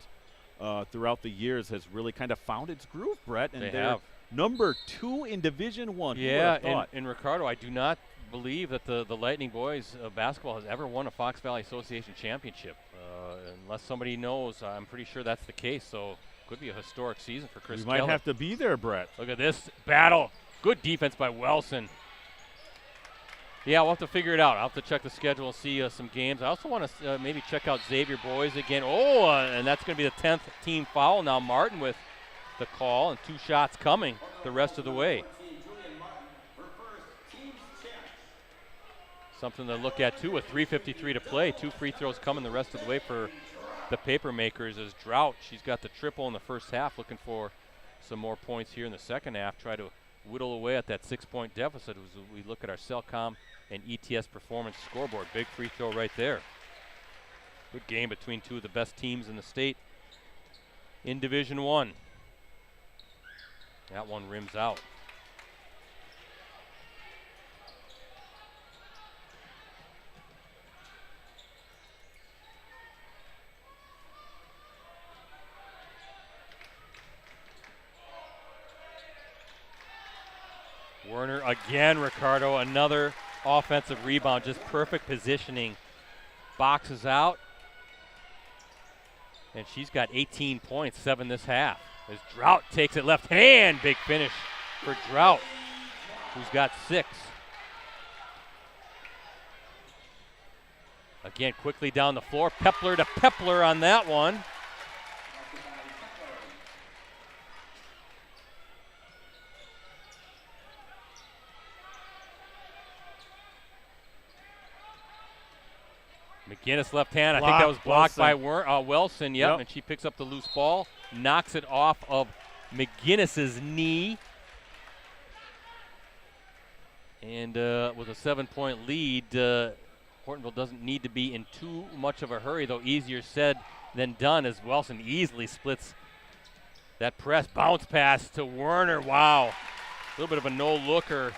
A: throughout the years, has really kind of found its groove, Brett. And
B: they
A: they're
B: have.
A: number 2 in Division I.
B: Yeah, in Ricardo, I do not believe that the Lightning boys basketball has ever won a Fox Valley Association championship. Unless somebody knows, I'm pretty sure that's the case. So could be a historic season for Chris
A: We might have to be there, Brett.
B: Look at this battle. Good defense by Wilson. Yeah, we'll have to figure it out. I'll have to check the schedule and see some games. I also want to maybe check out Xavier boys again. Oh, and that's going to be the 10th team foul. Now Martin with the call, and 2 shots coming the rest of the way. Something to look at, too, with 3:53 to play. 2 free throws coming the rest of the way for the Papermakers is Drought. She's got the triple in the first half, looking for some more points here in the second half. Try to whittle away at that 6-point deficit as we look at our Cellcom and ETS performance scoreboard. Big free throw right there. Good game between 2 of the best teams in the state in Division I. That one rims out. Werner again, Ricardo, another offensive rebound, just perfect positioning. Boxes out, and she's got 18 points, 7 this half. As Drought takes it left hand, big finish for Drought, who's got 6. Again, quickly down the floor, Pepler to Pepler on that one. McGinnis left hand. I think that was blocked by Wilson. Yep, and she picks up the loose ball, knocks it off of McGinnis's knee. And with a 7-point lead, Hortonville doesn't need to be in too much of a hurry, though easier said than done, as Wilson easily splits that press. Bounce pass to Werner. Wow. A little bit of a no-looker.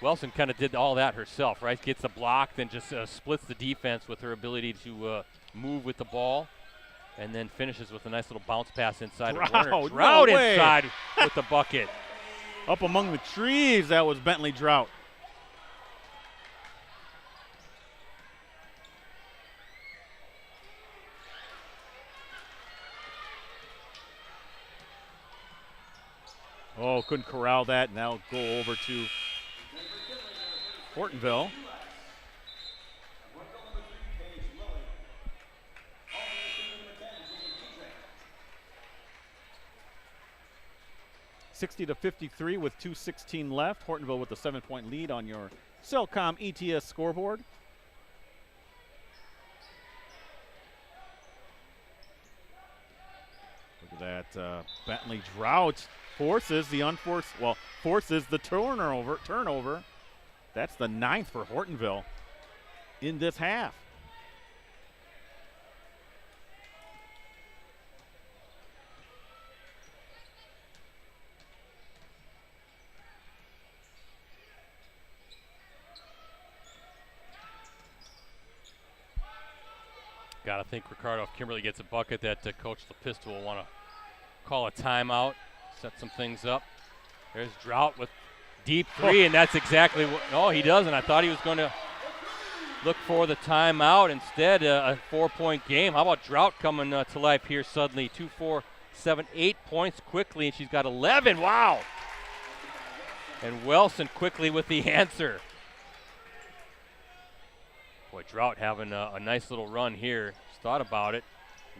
B: Wilson kind of did all that herself, right? Gets the block, then just splits the defense with her ability to move with the ball, and then finishes with a nice little bounce pass inside of Werner. Drought inside with the bucket.
A: Up among the trees, that was Bentley Drought. Oh, couldn't corral that. Now go over to Hortonville. (60-53) with 2:16 left. Hortonville with a 7-point lead on your Cellcom ETS scoreboard. Look at that. Bentley Drought forces the turnover. That's the 9th for Hortonville in this half.
B: Got to think, Ricardo, if Kimberly gets a bucket, that Coach LaPista will want to call a timeout, set some things up. There's Drought with deep 3, and that's exactly what. No, he doesn't. I thought he was going to look for the timeout. Instead, a 4-point game. How about Drought coming to life here suddenly? 2, 4, 7, 8 points quickly, and she's got 11. Wow. And Wilson quickly with the answer. Boy, Drought having a nice little run here. Just thought about it.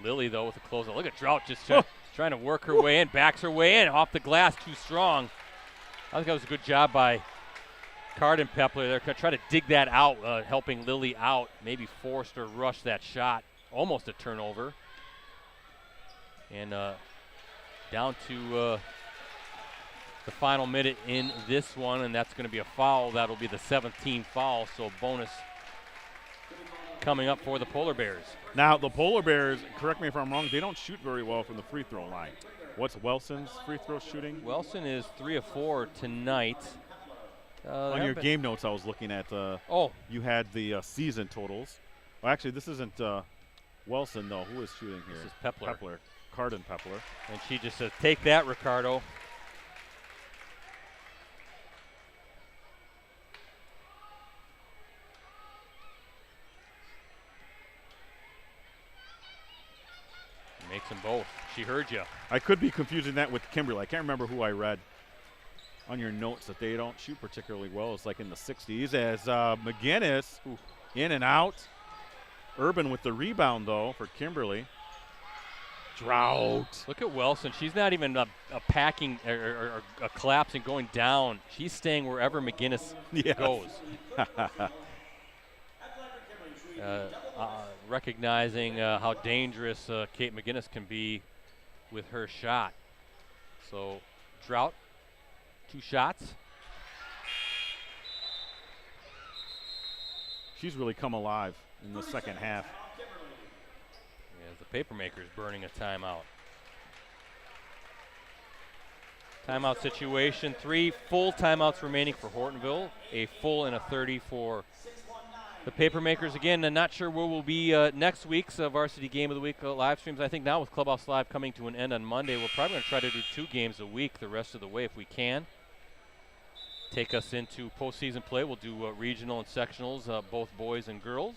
B: Lily, though, with the closeout. Look at Drought just trying to work her way in, backs her way in, off the glass, too strong. I think that was a good job by Card and Pepler. They're trying to dig that out, helping Lily out. Maybe forced or rushed that shot. Almost a turnover. And down to the final minute in this one, and that's going to be a foul. That'll be the 17th foul, so bonus coming up for the Polar Bears.
A: Now, the Polar Bears, correct me if I'm wrong, they don't shoot very well from the free throw line. What's Wilson's free throw shooting?
B: Wilson is 3 of 4 tonight.
A: On your game notes, I was looking at. You had the season totals. Well, actually, this isn't Wilson though. Who is shooting here?
B: This is Pepler.
A: Cardin Pepler.
B: And she just says, "Take that, Ricardo." them both. She heard you.
A: I could be confusing that with Kimberly. I can't remember who I read on your notes that they don't shoot particularly well. It's like in the 60s as McGinnis in and out. Urban with the rebound, though, for Kimberly. Drought.
B: Look at Wilson. She's not even a packing or a collapsing, going down. She's staying wherever McGinnis goes. Recognizing how dangerous Kate McGinnis can be with her shot. So, Drought, 2 shots.
A: She's really come alive in the second half.
B: As the Papermakers burning a timeout. Timeout situation, 3 full timeouts remaining for Hortonville, a full and a 30 for the Papermakers. Again, I'm not sure where we'll be next week's Varsity Game of the Week live streams. I think now with Clubhouse Live coming to an end on Monday, we're probably going to try to do 2 games a week the rest of the way if we can. Take us into postseason play. We'll do regional and sectionals, both boys and girls.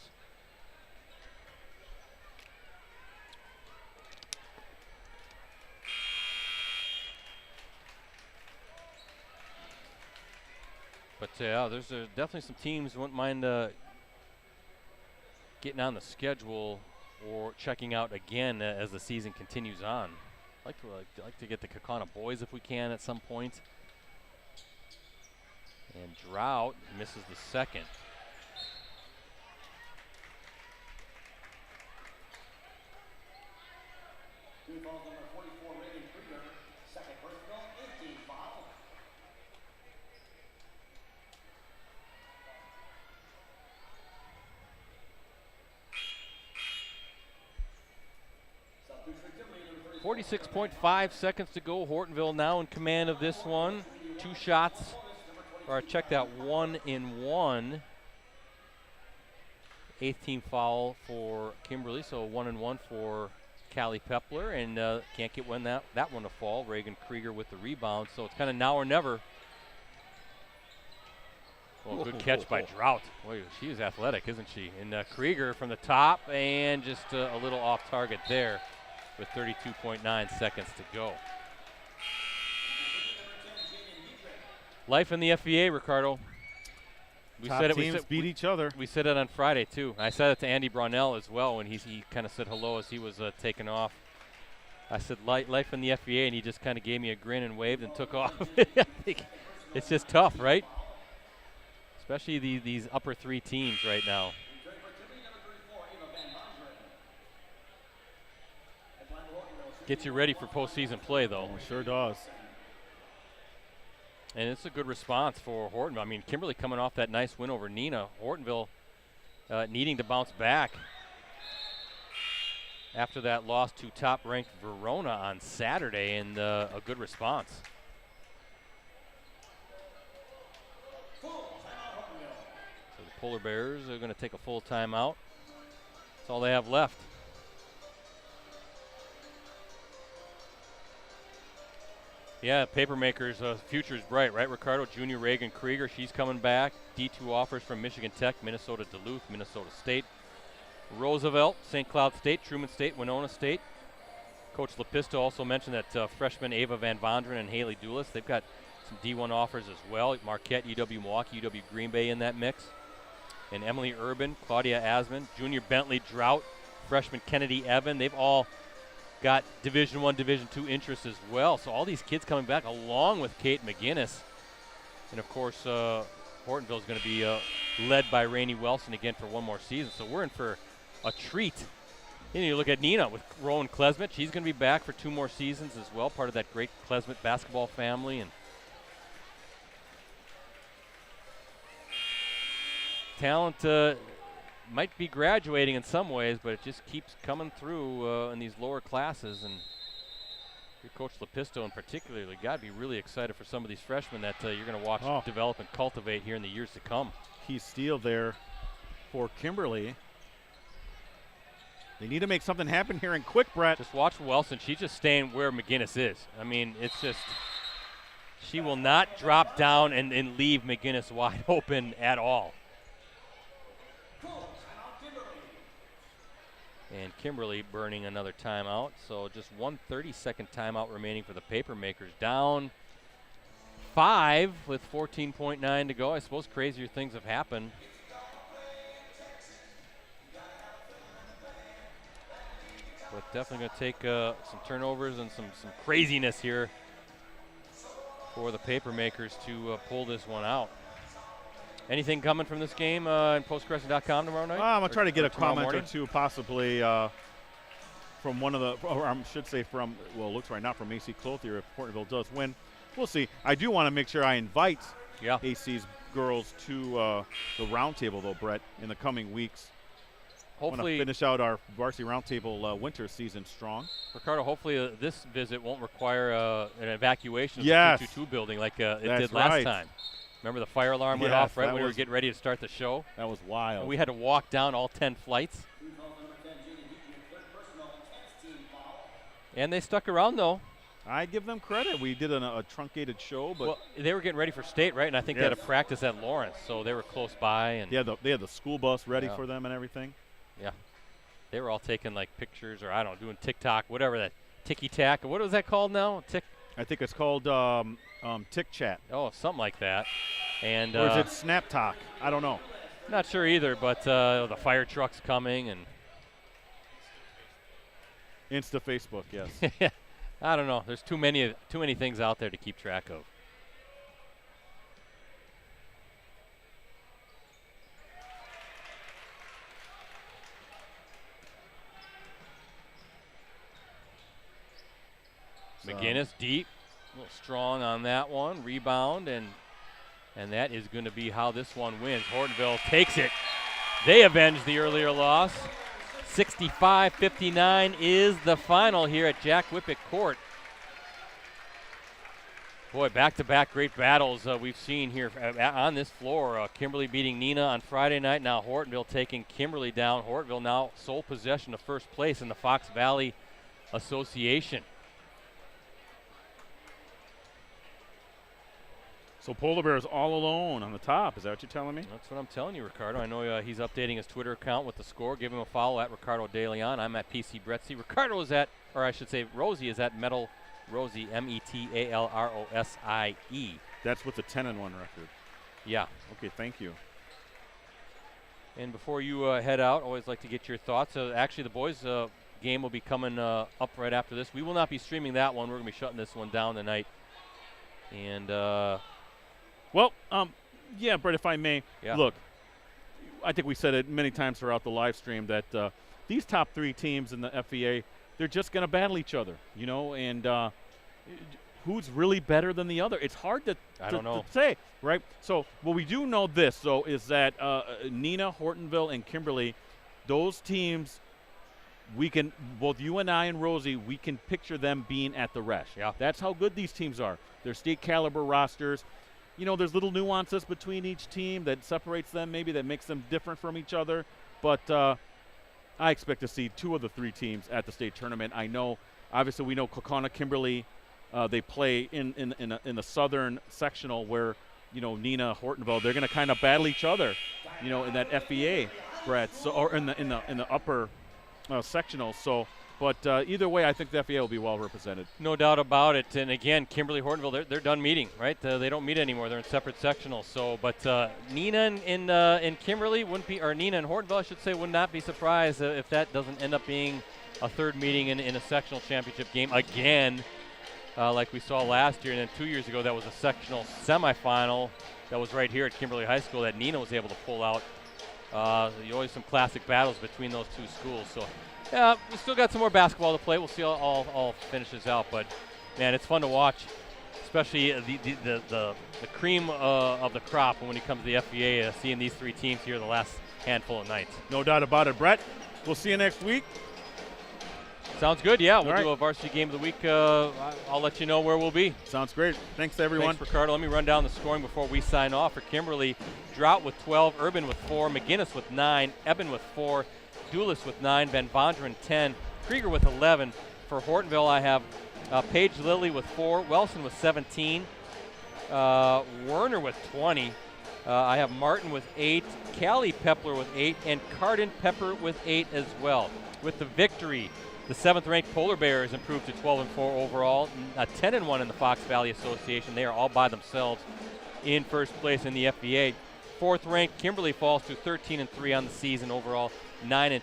B: But there's definitely some teams who wouldn't mind getting on the schedule or checking out again as the season continues on. I'd like to get the Kaukauna boys if we can at some point. And Drought misses the second. .5 seconds to go. Hortonville now in command of this one. 2 shots. Or check that 1 and 1. 8th team foul for Kimberly, so 1 and 1 for Callie Pepler, and can't get that one to fall. Reagan Krieger with the rebound, so it's kind of now or never. Well, good catch by Drought. Boy, she is athletic, isn't she? And Krieger from the top, and just a little off target there with 32.9 seconds to go. Life in the FVA, Ricardo.
A: Teams beat each other.
B: We said it on Friday, too. I said it to Andy Brownell as well when he kind of said hello as he was taking off. I said, life in the FVA, and he just kind of gave me a grin and waved and took off. I think it's just tough, right? Especially these upper 3 teams right now. Gets you ready for postseason play, though.
A: It sure does.
B: And it's a good response for Hortonville. I mean, Kimberly coming off that nice win over Neenah. Hortonville needing to bounce back after that loss to top-ranked Verona on Saturday, and a good response. So the Polar Bears are going to take a full timeout. That's all they have left. Yeah, Papermakers' future is bright, right, Ricardo? Junior Reagan Krieger, she's coming back. D2 offers from Michigan Tech, Minnesota Duluth, Minnesota State, Roosevelt, St. Cloud State, Truman State, Winona State. Coach Lepisto also mentioned that freshman Ava Van Vonderen and Haley Doulis, they've got some D1 offers as well. Marquette, UW Milwaukee, UW Green Bay in that mix. And Emily Urban, Claudia Asman, Junior Bentley Drought, freshman Kennedy Evan, they've all got Division I, Division II interests as well. So all these kids coming back along with Kate McGinnis. And, of course, Hortonville is going to be led by Rainey Wilson again for one more season. So we're in for a treat. And you look at Neenah with Rowan Klesmet. She's going to be back for 2 more seasons as well, part of that great Klesmet basketball family. And talent might be graduating in some ways, but it just keeps coming through in these lower classes. And your Coach Lepisto in particular, got to be really excited for some of these freshmen that you're going to watch develop and cultivate here in the years to come.
A: Key steal there for Kimberly. They need to make something happen here and quick, Brett.
B: Just watch Wilson. She's just staying where McGinnis is. I mean, it's just she will not drop down and leave McGinnis wide open at all. And Kimberly burning another timeout. So just 1 30-second timeout remaining for the Papermakers. Down 5 with 14.9 to go. I suppose crazier things have happened. But definitely going to take some turnovers and some craziness here for the Papermakers to pull this one out. Anything coming from this game in postgression.com tomorrow night?
A: I'm going to try to get a comment
B: morning?
A: or two, possibly from one of the, or I should say from, well, it looks right now from AC Clothier if Hortonville does win. We'll see. I do want to make sure I invite AC's girls to the roundtable, though, Brett, in the coming weeks.
B: Hopefully,
A: want to finish out our varsity roundtable winter season strong.
B: Ricardo, hopefully this visit won't require an evacuation of the 222 building like it did last time. Remember the fire alarm went off right when we were getting ready to start the show?
A: That was wild.
B: And we had to walk down all 10 flights. And they stuck around, though.
A: I give them credit. We did a truncated show, but
B: well, they were getting ready for state, right? And I think they had a practice at Lawrence, so they were close by. And
A: they had the school bus ready for them and everything.
B: Yeah, they were all taking like pictures, or I don't know, doing TikTok, whatever that ticky tack. What was that called now?
A: I think it's called Tick Chat.
B: Oh, something like that. And
A: or is it Snap Talk? I don't know.
B: Not sure either, but the fire truck's coming and
A: Insta Facebook, yes.
B: I don't know. There's too many things out there to keep track of. McGinnis deep, a little strong on that one. Rebound, and that is going to be how this one wins. Hortonville takes it. They avenge the earlier loss. 65-59 is the final here at Jack Wippich Court. Boy, back-to-back great battles we've seen here on this floor. Kimberly beating Neenah on Friday night. Now Hortonville taking Kimberly down. Hortonville now sole possession of first place in the Fox Valley Association.
A: So Polar Bears all alone on the top. Is that what you're telling me?
B: That's what I'm telling you, Ricardo. I know he's updating his Twitter account with the score. Give him a follow at Ricardo De Leon. I'm at PC Bretzi. Ricardo is at, or I should say Rosie is at Metal Rosie, METALROSIE.
A: That's with the 10-1 record.
B: Yeah.
A: Okay, thank you.
B: And before you head out, always like to get your thoughts. Actually, the boys' game will be coming up right after this. We will not be streaming that one. We're going to be shutting this one down tonight. And
A: well, yeah, Brett, if I may,
B: look,
A: I think we said it many times throughout the live stream that these top three teams in the FVA, they're just going to battle each other, you know, and who's really better than the other? It's hard to say, right? So, well, we do know this, though, is that Neenah, Hortonville, and Kimberly, those teams, we can, both you and I and Rosie, we can picture them being at the Resch.
B: Yeah.
A: That's how good these teams are. They're state caliber rosters. You know, there's little nuances between each team that separates them, maybe that makes them different from each other. But I expect to see two of the three teams at the state tournament. I know, obviously, we know Kaukauna, Kimberly, they play in the southern sectional where, you know, Neenah, Hortonville, they're going to kind of battle each other, you know, in that FVA, Brett, so, or in the upper sectional. So. But either way, I think the FVA will be well represented.
B: No doubt about it. And again, Kimberly, Hortonville, they're done meeting, right? They don't meet anymore. They're in separate sectionals. So, but Neenah and Kimberly wouldn't be, or Neenah and Hortonville, I should say, would not be surprised if that doesn't end up being a third meeting in a sectional championship game again, like we saw last year. And then 2 years ago, that was a sectional semifinal that was right here at Kimberly High School that Neenah was able to pull out. Always some classic battles between those two schools. So. Yeah, we still got some more basketball to play. We'll see how all finishes out. But, man, it's fun to watch, especially the cream of the crop when it comes to the FVA, seeing these three teams here the last handful of nights.
A: No doubt about it, Brett. We'll see you next week.
B: Sounds good, yeah. We'll do a varsity game of the week. I'll let you know where we'll be.
A: Sounds great. Thanks, everyone.
B: Thanks, Ricardo. Let me run down the scoring before we sign off. For Kimberly, Drought with 12, Urban with 4, McGinnis with 9, Eben with 4, Dulis with 9, Van Vonderen 10, Krieger with 11. For Hortonville, I have Paige Lilly with 4, Welson with 17, Werner with 20, I have Martin with 8, Callie Pepler with 8, and Cardin Pepper with 8 as well. With the victory, the 7th-ranked Polar Bears improved to 12-4 overall, 10-1 in the Fox Valley Association. They are all by themselves in first place in the FVA. 4th-ranked Kimberly falls to 13-3 on the season overall, 9-2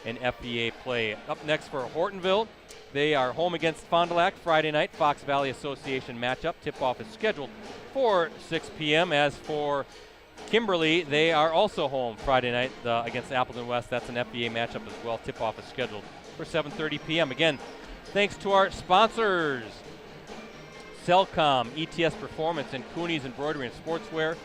B: in FVA play. Up next for Hortonville, they are home against Fond du Lac Friday night. Fox Valley Association matchup. Tip-off is scheduled for 6 p.m. As for Kimberly, they are also home Friday night against Appleton West. That's an FVA matchup as well. Tip-off is scheduled for 7:30 p.m. Again, thanks to our sponsors, Cellcom, ETS Performance, and Cooney's Embroidery and Sportswear.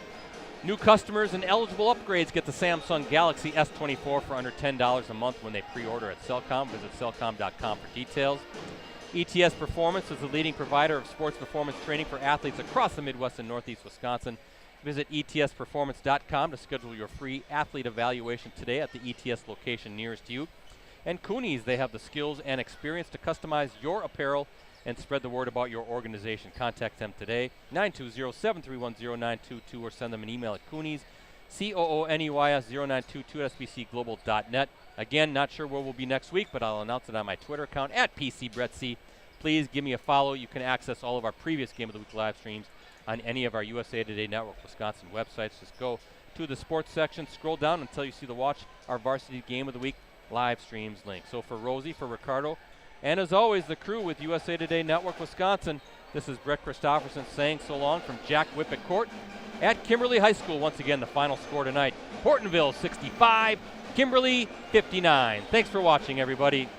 B: New customers and eligible upgrades get the Samsung Galaxy S24 for under $10 a month when they pre-order at Cellcom. Visit cellcom.com for details. ETS Performance is the leading provider of sports performance training for athletes across the Midwest and Northeast Wisconsin. Visit etsperformance.com to schedule your free athlete evaluation today at the ETS location nearest you. And Cooney's, they have the skills and experience to customize your apparel and spread the word about your organization. Contact them today, 920-731-0922, or send them an email at Cooney's, COONEYS0922@sbcglobal.net. Again, not sure where we'll be next week, but I'll announce it on my Twitter account, @PCBrettC. Please give me a follow. You can access all of our previous Game of the Week live streams on any of our USA Today Network Wisconsin websites. Just go to the sports section, scroll down until you see the Watch Our Varsity Game of the Week live streams link. So for Rosie, for Ricardo, and as always, the crew with USA Today Network Wisconsin, this is Brett Christopherson saying so long from Jack Wippich Court at Kimberly High School. Once again, the final score tonight, Hortonville 65, Kimberly 59. Thanks for watching, everybody.